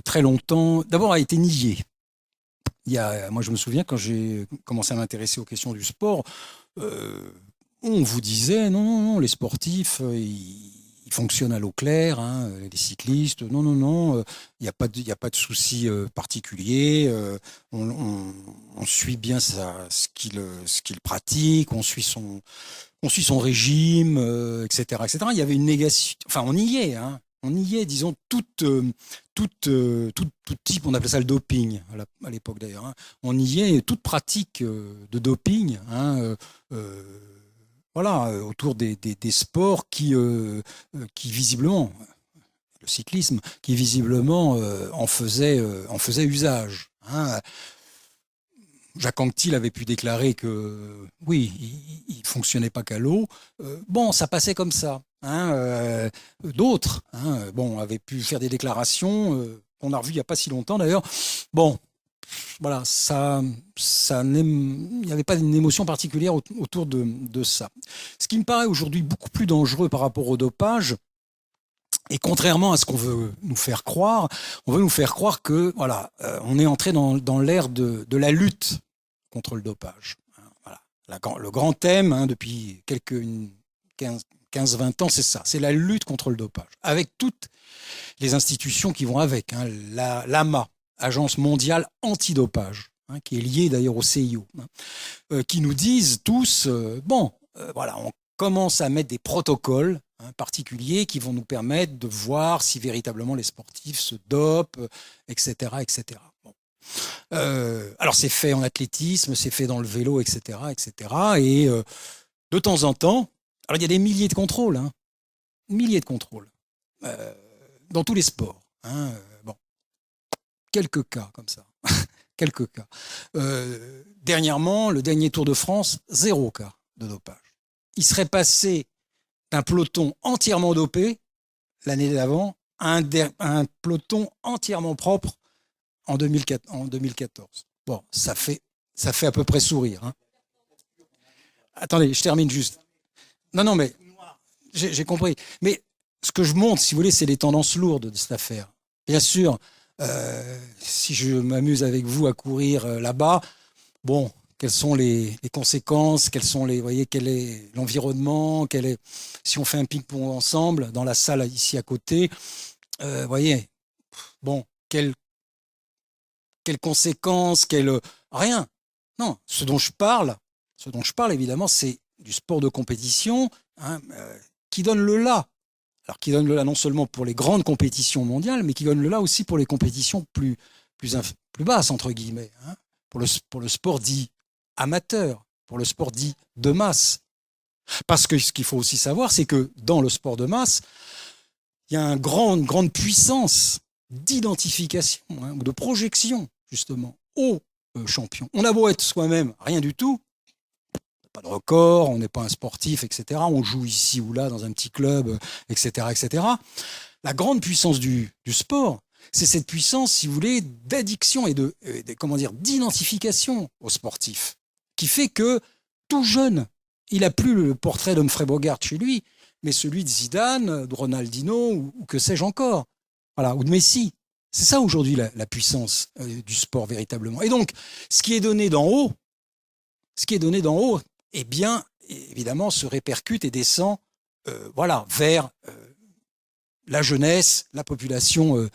S1: très longtemps, d'abord a été nié. Moi, je me souviens quand j'ai commencé à m'intéresser aux questions du sport, on vous disait non, les sportifs, ils fonctionnent à l'eau claire, hein, les cyclistes, non, il n'y a pas de souci particulier, on suit bien ce qu'il pratique, on suit son régime, etc., etc. Il y avait une négation, enfin on y est, disons, tout type, on appelait ça le doping à l'époque d'ailleurs, hein. On y est, toute pratique de doping, hein, voilà, autour des sports qui visiblement, le cyclisme, qui visiblement en faisait usage, hein. Jacques Anquetil avait pu déclarer que oui, il fonctionnait pas qu'à l'eau. Bon, ça passait comme ça, hein. D'autres, hein, avaient pu faire des déclarations qu'on a revues il n'y a pas si longtemps d'ailleurs. Bon, voilà, il n'y avait pas une émotion particulière autour de ça. Ce qui me paraît aujourd'hui beaucoup plus dangereux par rapport au dopage, et contrairement à ce qu'on veut nous faire croire, on veut nous faire croire que voilà, on est entré dans l'ère de la lutte contre le dopage. Voilà. Le grand thème, hein, depuis 15-20 ans, c'est ça, c'est la lutte contre le dopage, avec toutes les institutions qui vont avec, hein, l'AMA, Agence mondiale antidopage, hein, qui est liée d'ailleurs au CIO, hein, qui nous disent tous, voilà, on commence à mettre des protocoles, hein, particuliers qui vont nous permettre de voir si véritablement les sportifs se dopent, etc., etc. Bon. Alors c'est fait en athlétisme, c'est fait dans le vélo, etc., etc. Et de temps en temps, alors il y a des milliers de contrôles, hein, milliers de contrôles, dans tous les sports, hein, quelques cas comme ça, quelques cas. Dernièrement, le dernier Tour de France, 0 cas de dopage. Il serait passé d'un peloton entièrement dopé l'année d'avant à un peloton entièrement propre en 2014. Bon, ça fait à peu près sourire, hein. Attendez, je termine juste. Non, mais j'ai compris. Mais ce que je montre, si vous voulez, c'est les tendances lourdes de cette affaire. Bien sûr, si je m'amuse avec vous à courir là-bas, bon, quelles sont les conséquences, voyez, quel est l'environnement, si on fait un ping-pong ensemble dans la salle ici à côté, voyez, bon, quelles conséquences, rien. Non, ce dont je parle évidemment, c'est du sport de compétition, hein, qui donne le là. Alors qui donne le là non seulement pour les grandes compétitions mondiales, mais qui donne le là aussi pour les compétitions plus basses, entre guillemets, hein, pour le sport dit amateur, pour le sport dit de masse. Parce que ce qu'il faut aussi savoir, c'est que dans le sport de masse, il y a une grande puissance d'identification, hein, ou de projection, justement, aux champions. On a beau être soi-même rien du tout, pas de record, on n'est pas un sportif, etc. On joue ici ou là dans un petit club, etc., etc. La grande puissance du sport, c'est cette puissance, si vous voulez, d'addiction et d'identification aux sportifs, qui fait que tout jeune, il n'a plus le portrait d'Humphrey Bogart chez lui, mais celui de Zidane, de Ronaldinho ou que sais-je encore, voilà, ou de Messi. C'est ça aujourd'hui la puissance du sport véritablement. Et donc, ce qui est donné d'en haut, eh bien, évidemment, se répercute et descend, vers la jeunesse, la population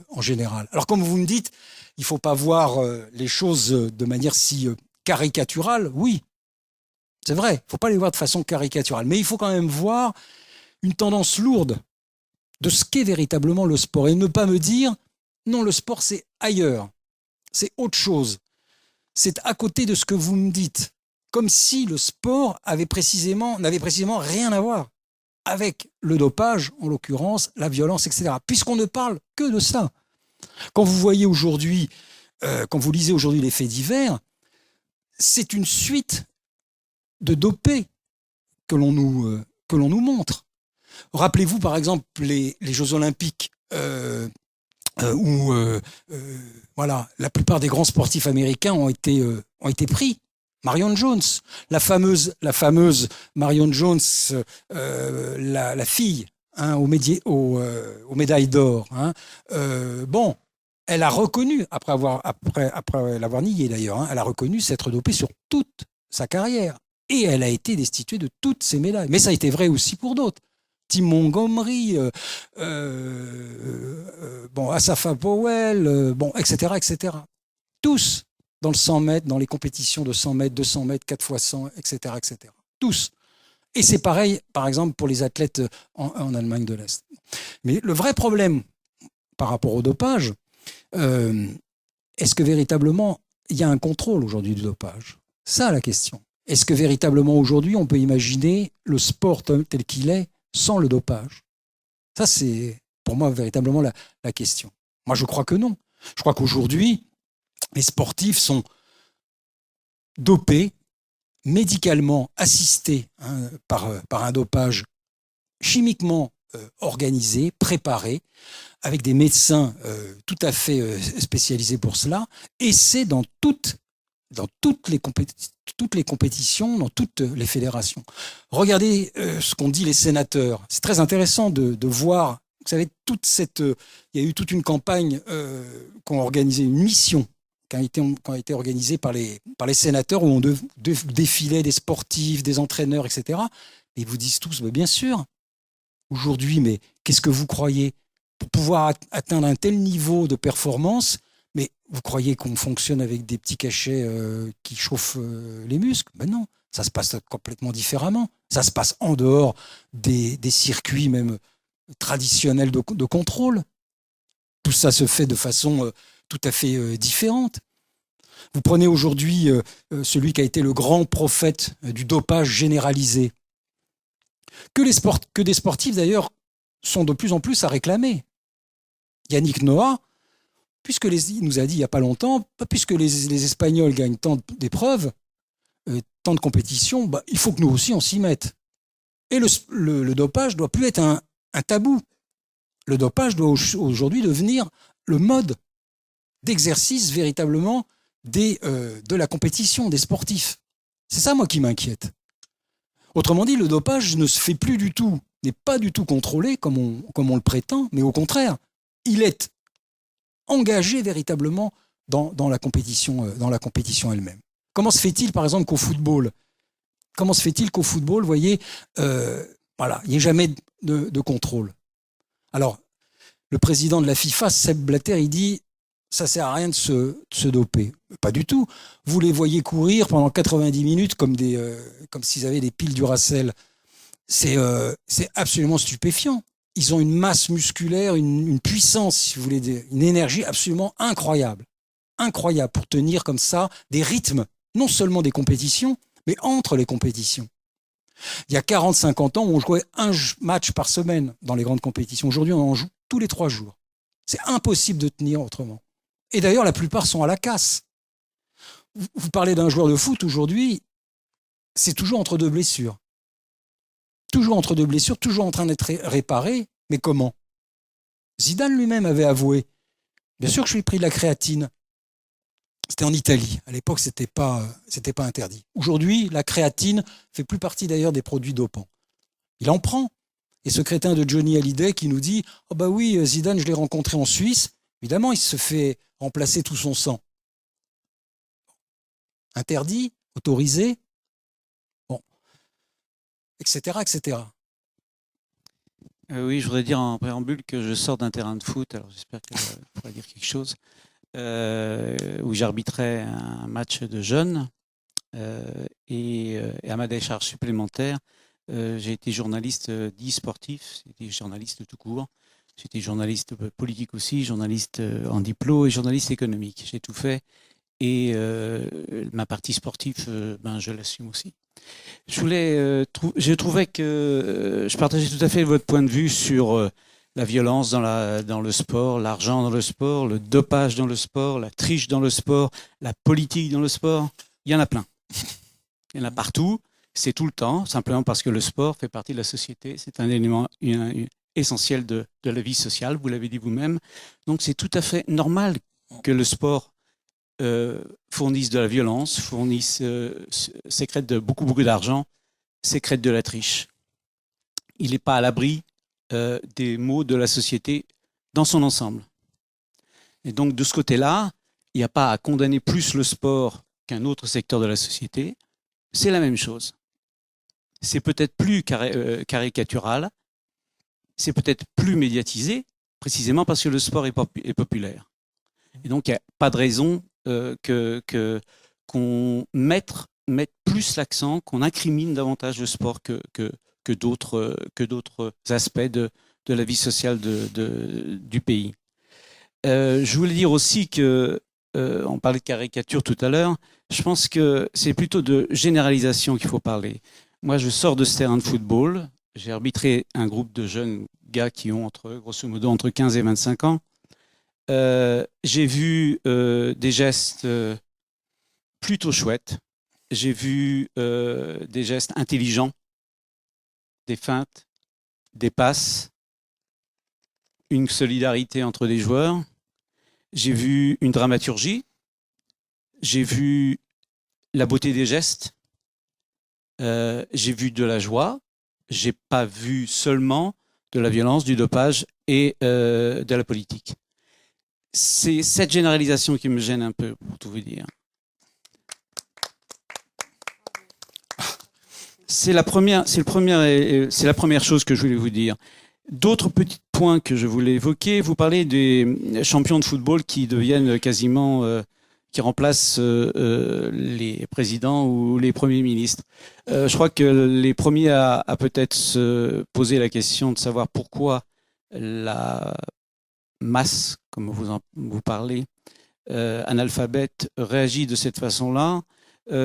S1: en général. Alors, comme vous me dites, il ne faut pas voir les choses de manière si caricaturale. Oui, c'est vrai, il ne faut pas les voir de façon caricaturale. Mais il faut quand même voir une tendance lourde de ce qu'est véritablement le sport et ne pas me dire non, le sport c'est ailleurs, c'est autre chose, c'est à côté de ce que vous me dites, comme si le sport n'avait précisément rien à voir avec le dopage, en l'occurrence la violence, etc. Puisqu'on ne parle que de ça. Quand vous voyez aujourd'hui, quand vous lisez aujourd'hui les faits divers, c'est une suite de dopés que l'on nous montre. Rappelez-vous par exemple les Jeux Olympiques où voilà, la plupart des grands sportifs américains ont été pris. Marion Jones, la fameuse Marion Jones, la fille aux médailles d'or. Bon, elle a reconnu, après l'avoir nié d'ailleurs, elle a reconnu s'être dopée sur toute sa carrière. Et elle a été destituée de toutes ses médailles. Mais ça a été vrai aussi pour d'autres. Tim Montgomery, Asafa Powell, etc., etc. Tous dans le 100 mètres, dans les compétitions de 100 mètres, 200 mètres, 4x100, etc., etc. Tous. Et c'est pareil, par exemple, pour les athlètes en Allemagne de l'Est. Mais le vrai problème par rapport au dopage, est-ce que véritablement il y a un contrôle aujourd'hui du dopage ? Ça, la question. Est-ce que véritablement aujourd'hui on peut imaginer le sport tel qu'il est sans le dopage ? Ça, c'est pour moi véritablement la question. Moi, je crois que non. Je crois qu'aujourd'hui, les sportifs sont dopés, médicalement assistés par un dopage chimiquement organisé, préparé, avec des médecins tout à fait spécialisés pour cela, et c'est dans toutes les compétitions, dans toutes les fédérations. Regardez ce qu'ont dit les sénateurs. C'est très intéressant de voir, vous savez, il y a eu toute une campagne qu'ont organisé, une mission qui a été organisée par les sénateurs où on défilait des sportifs, des entraîneurs, etc. Et ils vous disent tous, bien sûr, aujourd'hui, mais qu'est-ce que vous croyez ? Pour pouvoir atteindre un tel niveau de performance, mais vous croyez qu'on fonctionne avec des petits cachets qui chauffent les muscles ? Ben non, ça se passe complètement différemment. Ça se passe en dehors des circuits même traditionnels de contrôle. Tout ça se fait de façon tout à fait différente. Vous prenez aujourd'hui celui qui a été le grand prophète du dopage généralisé, que des sportifs d'ailleurs sont de plus en plus à réclamer. Yannick Noah, il nous a dit il n'y a pas longtemps, puisque les Espagnols gagnent tant d'épreuves, tant de compétitions, il faut que nous aussi on s'y mette. Et le dopage ne doit plus être un tabou. Le dopage doit aujourd'hui devenir le mode d'exercice véritablement de la compétition, des sportifs. C'est ça, moi, qui m'inquiète. Autrement dit, le dopage ne se fait plus du tout, n'est pas du tout contrôlé comme on le prétend, mais au contraire, il est engagé véritablement dans la compétition elle-même. Comment se fait-il, par exemple, qu'au football, vous voyez, il n'y ait jamais de contrôle. Alors, le président de la FIFA, Sepp Blatter, il dit ça ne sert à rien de se doper. Pas du tout. Vous les voyez courir pendant 90 minutes comme s'ils avaient des piles Duracell. C'est absolument stupéfiant. Ils ont une masse musculaire, une puissance, si vous voulez, une énergie absolument incroyable. Incroyable pour tenir comme ça des rythmes, non seulement des compétitions, mais entre les compétitions. Il y a 40-50 ans, on jouait un match par semaine dans les grandes compétitions. Aujourd'hui, on en joue tous les 3 jours. C'est impossible de tenir autrement. Et d'ailleurs, la plupart sont à la casse. Vous parlez d'un joueur de foot aujourd'hui, c'est toujours entre 2 blessures. Toujours entre 2 blessures, toujours en train d'être réparé. Mais comment ? Zidane lui-même avait avoué. Bien sûr que je lui ai pris de la créatine. C'était en Italie. À l'époque, c'était pas interdit. Aujourd'hui, la créatine fait plus partie d'ailleurs des produits dopants. Il en prend. Et ce crétin de Johnny Hallyday qui nous dit « Oh bah oui, Zidane, je l'ai rencontré en Suisse. » Évidemment, il se fait remplacer tout son sang. Interdit, autorisé, bon, etc., etc.
S6: Oui, je voudrais dire en préambule que je sors d'un terrain de foot, alors j'espère qu'elle pourra dire quelque chose, où j'arbitrais un match de jeunes et à ma décharge supplémentaire, J'ai été journaliste dit sportif, j'étais journaliste tout court. J'étais journaliste politique aussi, journaliste en diplo et journaliste économique. J'ai tout fait. Et ma partie sportive, je l'assume aussi. Je trouvais que je partageais tout à fait votre point de vue sur la violence dans le sport, l'argent dans le sport, le dopage dans le sport, la triche dans le sport, la politique dans le sport. Il y en a plein. Il y en a partout. C'est tout le temps, simplement parce que le sport fait partie de la société. C'est un élément essentiel de la vie sociale, vous l'avez dit vous-même. Donc c'est tout à fait normal que le sport fournissent de la violence, sécrètent beaucoup d'argent, sécrètent de la triche. Il n'est pas à l'abri des maux de la société dans son ensemble. Et donc de ce côté-là, il n'y a pas à condamner plus le sport qu'un autre secteur de la société. C'est la même chose. C'est peut-être plus caricatural, c'est peut-être plus médiatisé, précisément parce que le sport est populaire. Et donc il n'y a pas de raison qu'on mette plus l'accent, qu'on incrimine davantage le sport que d'autres aspects de la vie sociale du pays. Je voulais dire aussi que, on parlait de caricature tout à l'heure, je pense que c'est plutôt de généralisation qu'il faut parler. Moi, je sors de ce terrain de football, j'ai arbitré un groupe de jeunes gars qui ont grosso modo entre 15 et 25 ans. J'ai vu des gestes plutôt chouettes. J'ai vu des gestes intelligents, des feintes, des passes, une solidarité entre des joueurs. J'ai vu une dramaturgie. J'ai vu la beauté des gestes. J'ai vu de la joie. J'ai pas vu seulement de la violence, du dopage et de la politique. C'est cette généralisation qui me gêne un peu, pour tout vous dire. C'est la première chose que je voulais vous dire. D'autres petits points que je voulais évoquer. Vous parlez des champions de football qui deviennent quasiment, qui remplacent les présidents ou les premiers ministres. Je crois que les premiers à peut-être se poser la question de savoir pourquoi la masse, comme vous parlez, analphabète, réagit de cette façon-là.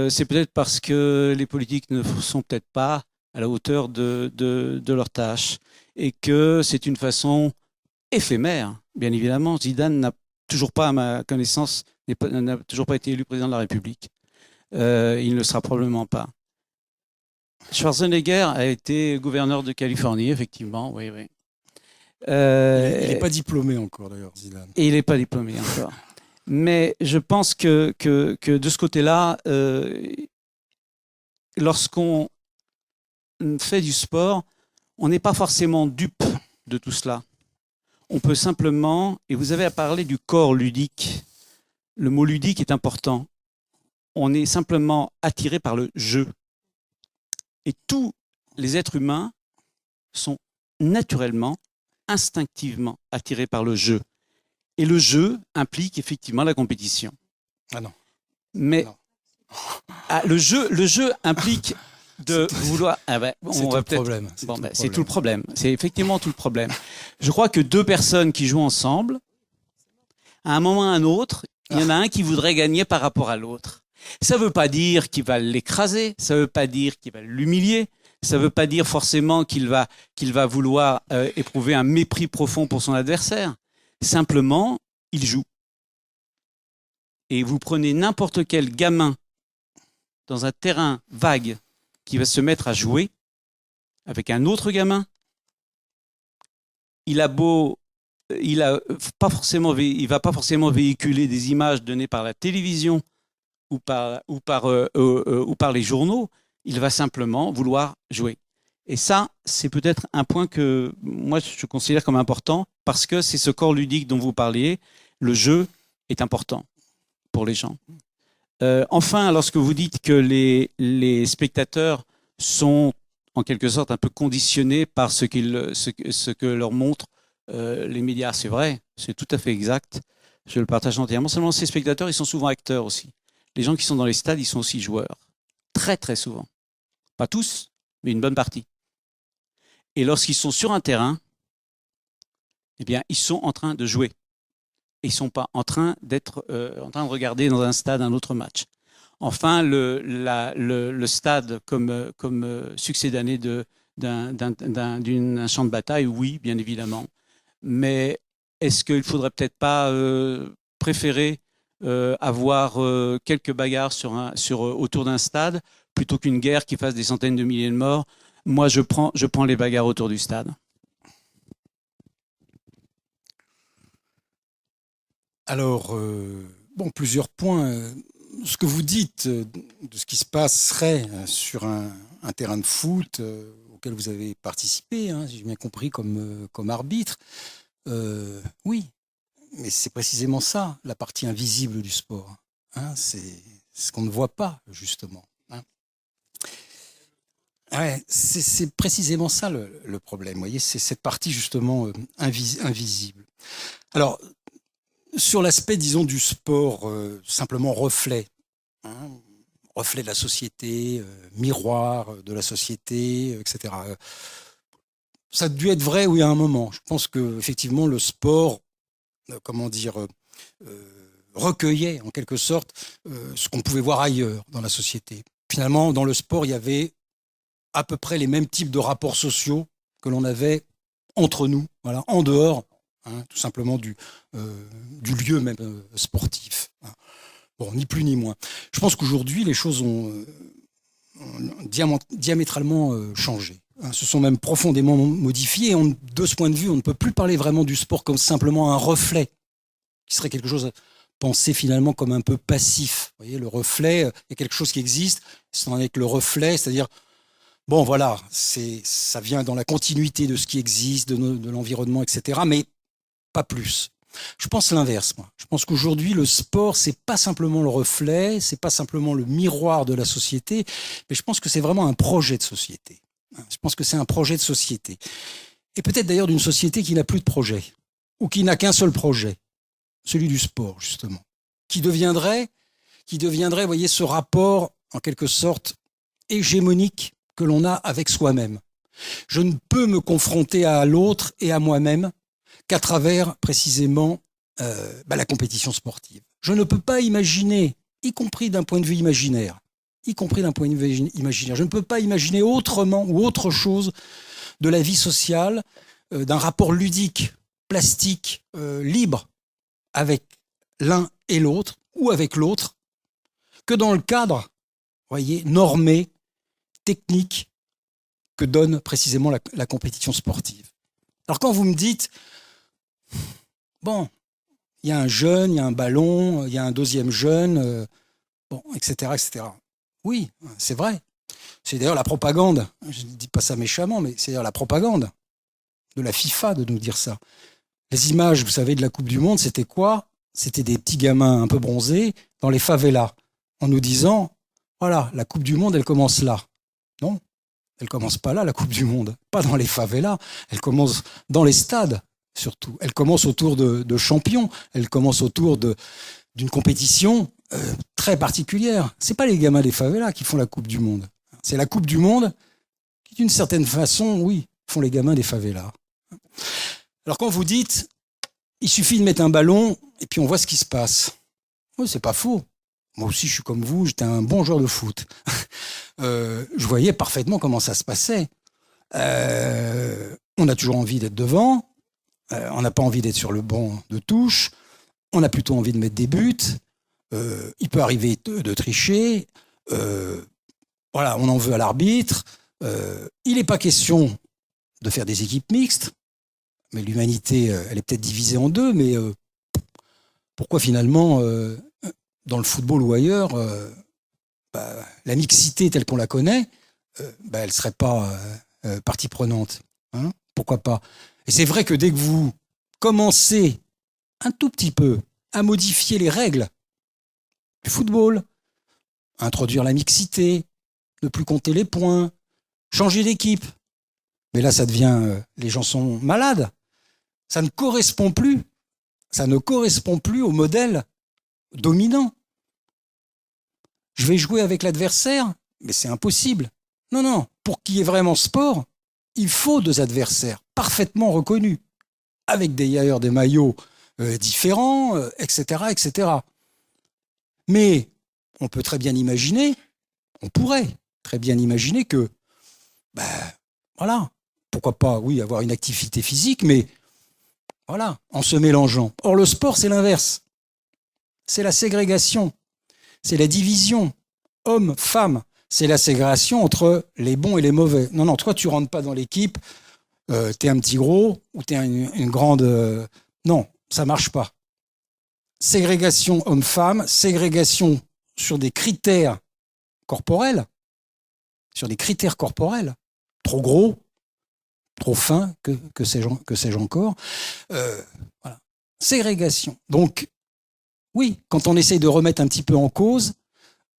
S6: C'est peut-être parce que les politiques ne sont peut-être pas à la hauteur de leurs tâches et que c'est une façon éphémère, bien évidemment. Zidane n'a toujours pas, à ma connaissance, n'a toujours pas été élu président de la République. Il ne le sera probablement pas. Schwarzenegger a été gouverneur de Californie, effectivement, oui.
S1: Il n'est pas diplômé encore, d'ailleurs, Zidane.
S6: Et il n'est pas diplômé encore. Mais je pense que de ce côté-là, lorsqu'on fait du sport, on n'est pas forcément dupe de tout cela. On peut simplement, et vous avez à parler du corps ludique, le mot ludique est important. On est simplement attiré par le jeu. Et tous les êtres humains sont naturellement, instinctivement attirés par le jeu. Et le jeu implique effectivement la compétition.
S1: Ah non.
S6: Mais
S1: non.
S6: Le jeu implique de vouloir.
S1: C'est tout le problème.
S6: C'est tout le problème. C'est effectivement tout le problème. Je crois que deux personnes qui jouent ensemble, à un moment ou à un autre, il y en a un qui voudrait gagner par rapport à l'autre. Ça ne veut pas dire qu'il va l'écraser, ça ne veut pas dire qu'il va l'humilier, ça ne veut pas dire forcément qu'il va vouloir éprouver un mépris profond pour son adversaire. Simplement, il joue. Et vous prenez n'importe quel gamin dans un terrain vague qui va se mettre à jouer avec un autre gamin, il va pas forcément véhiculer des images données par la télévision ou par les journaux. Il va simplement vouloir jouer. Et ça, c'est peut-être un point que moi je considère comme important parce que c'est ce corps ludique dont vous parliez. Le jeu est important pour les gens. Enfin, lorsque vous dites que les spectateurs sont en quelque sorte un peu conditionnés par ce que leur montrent les médias, c'est vrai, c'est tout à fait exact. Je le partage entièrement. Seulement, ces spectateurs, ils sont souvent acteurs aussi. Les gens qui sont dans les stades, ils sont aussi joueurs. Très, très souvent. Pas tous, mais une bonne partie. Et lorsqu'ils sont sur un terrain, eh bien, ils sont en train de jouer. Et ils ne sont pas en train d'être en train de regarder dans un stade un autre match. Enfin, le stade comme succédané d'un champ de bataille, oui, bien évidemment. Mais est-ce qu'il ne faudrait peut-être pas préférer avoir quelques bagarres autour d'un stade plutôt qu'une guerre qui fasse des centaines de milliers de morts? Moi, je prends les bagarres autour du stade.
S1: Alors, plusieurs points. Ce que vous dites de ce qui se passerait sur un terrain de foot auquel vous avez participé, hein, si j'ai bien compris, comme arbitre, oui, mais c'est précisément ça, la partie invisible du sport. Hein, c'est ce qu'on ne voit pas, justement. Hein. Ouais, c'est précisément ça le problème. Vous voyez, c'est cette partie, justement, invisible. Alors, sur l'aspect, disons, du sport, simplement reflet, hein, reflet de la société, miroir de la société, etc. Ça a dû être vrai, oui, à un moment. Je pense que effectivement, le sport, recueillait en quelque sorte ce qu'on pouvait voir ailleurs dans la société. Finalement, dans le sport, il y avait à peu près les mêmes types de rapports sociaux que l'on avait entre nous, voilà, en dehors. Hein, tout simplement du lieu même sportif. Hein. Bon, ni plus ni moins. Je pense qu'aujourd'hui, les choses ont diamétralement changé. Hein, se sont même profondément modifiées. Et de ce point de vue, on ne peut plus parler vraiment du sport comme simplement un reflet, qui serait quelque chose pensé finalement comme un peu passif. Vous voyez, le reflet, il y a quelque chose qui existe, c'est avec le reflet, c'est-à-dire bon, voilà, ça vient dans la continuité de ce qui existe, de l'environnement, etc. Mais pas plus. Je pense l'inverse, moi. Je pense qu'aujourd'hui, le sport, c'est pas simplement le reflet, c'est pas simplement le miroir de la société, mais je pense que c'est vraiment un projet de société. Je pense que c'est un projet de société. Et peut-être d'ailleurs d'une société qui n'a plus de projet, ou qui n'a qu'un seul projet, celui du sport, justement. Qui deviendrait, vous voyez, ce rapport, en quelque sorte, hégémonique que l'on a avec soi-même. Je ne peux me confronter à l'autre et à moi-même qu'à travers précisément la compétition sportive. Je ne peux pas imaginer, y compris d'un point de vue imaginaire, je ne peux pas imaginer autrement ou autre chose de la vie sociale, d'un rapport ludique, plastique, libre avec l'un et l'autre, ou avec l'autre, que dans le cadre, voyez, normé, technique, que donne précisément la compétition sportive. Alors quand vous me dites, bon, il y a un jeune, il y a un ballon, il y a un deuxième jeune, etc., etc. Oui, c'est vrai. C'est d'ailleurs la propagande, je ne dis pas ça méchamment, mais c'est d'ailleurs la propagande de la FIFA de nous dire ça. Les images, vous savez, de la Coupe du Monde, c'était quoi? C'était des petits gamins un peu bronzés dans les favelas, en nous disant, voilà, la Coupe du Monde, elle commence là. Non, elle commence pas là, la Coupe du Monde. Pas dans les favelas, elle commence dans les stades, surtout. Elle commence autour de champions, elle commence autour d'une compétition très particulière. C'est pas les gamins des favelas qui font la Coupe du Monde. C'est la Coupe du Monde qui, d'une certaine façon, oui, font les gamins des favelas. Alors quand vous dites, il suffit de mettre un ballon et puis on voit ce qui se passe. Oui, c'est pas faux. Moi aussi, je suis comme vous, j'étais un bon joueur de foot. Je voyais parfaitement comment ça se passait. On a toujours envie d'être devant, on n'a pas envie d'être sur le banc de touche, on a plutôt envie de mettre des buts, il peut arriver de tricher, voilà, on en veut à l'arbitre, il n'est pas question de faire des équipes mixtes, mais l'humanité, elle est peut-être divisée en deux, mais pourquoi finalement, dans le football ou ailleurs, la mixité telle qu'on la connaît, elle ne serait pas partie prenante. Hein, pourquoi pas? Et c'est vrai que dès que vous commencez un tout petit peu à modifier les règles du football, à introduire la mixité, ne plus compter les points, changer d'équipe, mais là ça devient, les gens sont malades. Ça ne correspond plus au modèle dominant. Je vais jouer avec l'adversaire, mais c'est impossible. Non, pour qu'il y ait vraiment sport, il faut 2 adversaires parfaitement reconnus, avec d'ailleurs des maillots différents, etc., etc. Mais on peut très bien imaginer, on pourrait très bien imaginer que, voilà, pourquoi pas, oui, avoir une activité physique, mais voilà, en se mélangeant. Or, le sport, c'est l'inverse. C'est la ségrégation, c'est la division homme-femme, c'est la ségrégation entre les bons et les mauvais. Non, non, toi, tu rentres pas dans l'équipe, t'es un petit gros ou t'es une grande... non, ça marche pas. Ségrégation homme-femme, ségrégation sur des critères corporels, trop gros, trop fin, que sais-je encore. Voilà. Ségrégation. Donc, oui, quand on essaye de remettre un petit peu en cause,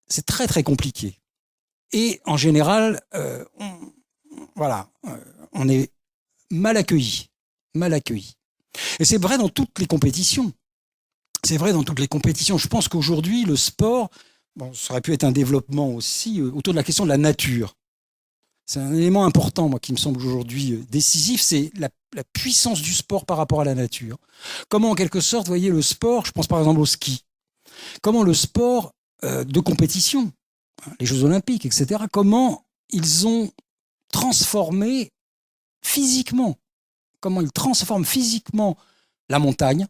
S1: c'est très très compliqué. Et en général, on est mal accueilli. Et c'est vrai dans toutes les compétitions. Je pense qu'aujourd'hui, le sport, ça aurait pu être un développement aussi autour de la question de la nature. C'est un élément important, moi, qui me semble aujourd'hui décisif, c'est la puissance du sport par rapport à la nature. Comment, en quelque sorte, vous voyez, le sport, je pense par exemple au ski, comment le sport de compétition, les Jeux Olympiques, etc., comment ils ont transformé physiquement, comment ils transforment physiquement la montagne,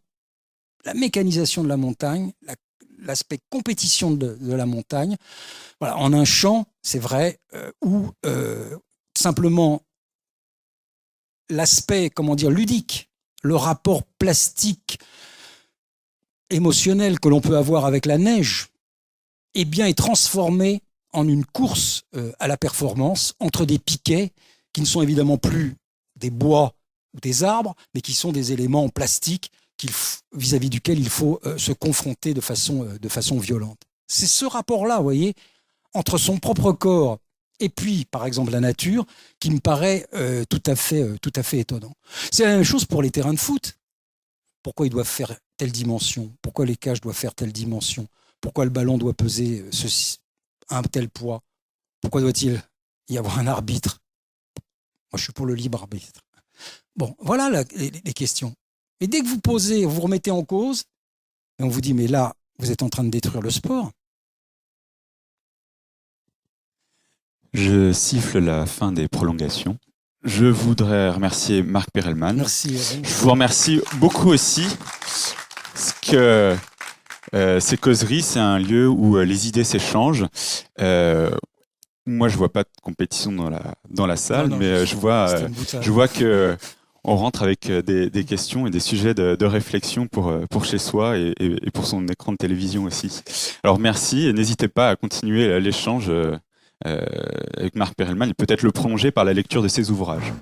S1: la mécanisation de la montagne, l'aspect compétition de la montagne, voilà, en un champ, c'est vrai, où simplement l'aspect, ludique, le rapport plastique, émotionnel que l'on peut avoir avec la neige, eh bien, est transformé en une course à la performance entre des piquets qui ne sont évidemment plus des bois ou des arbres, mais qui sont des éléments en plastique vis-à-vis duquel il faut se confronter de façon violente. C'est ce rapport-là, vous voyez, entre son propre corps et puis, par exemple, la nature, qui me paraît tout à fait étonnant. C'est la même chose pour les terrains de foot. Pourquoi ils doivent faire telle dimension? Pourquoi les cages doivent faire telle dimension? Pourquoi le ballon doit peser un tel poids? Pourquoi doit-il y avoir un arbitre? Moi, je suis pour le libre arbitre. Bon, voilà les questions. Et dès que vous remettez en cause, et on vous dit, mais là, vous êtes en train de détruire le sport.
S7: Je siffle la fin des prolongations. Je voudrais remercier Marc Perelman.
S1: Merci.
S7: Je vous remercie beaucoup aussi, parce que ces causeries, c'est un lieu où les idées s'échangent. Moi, je vois pas de compétition dans la salle, non, mais je vois que on rentre avec des questions et des sujets de réflexion pour chez soi et pour son écran de télévision aussi. Alors merci et n'hésitez pas à continuer l'échange avec Marc Perelman et peut-être le prolonger par la lecture de ses ouvrages.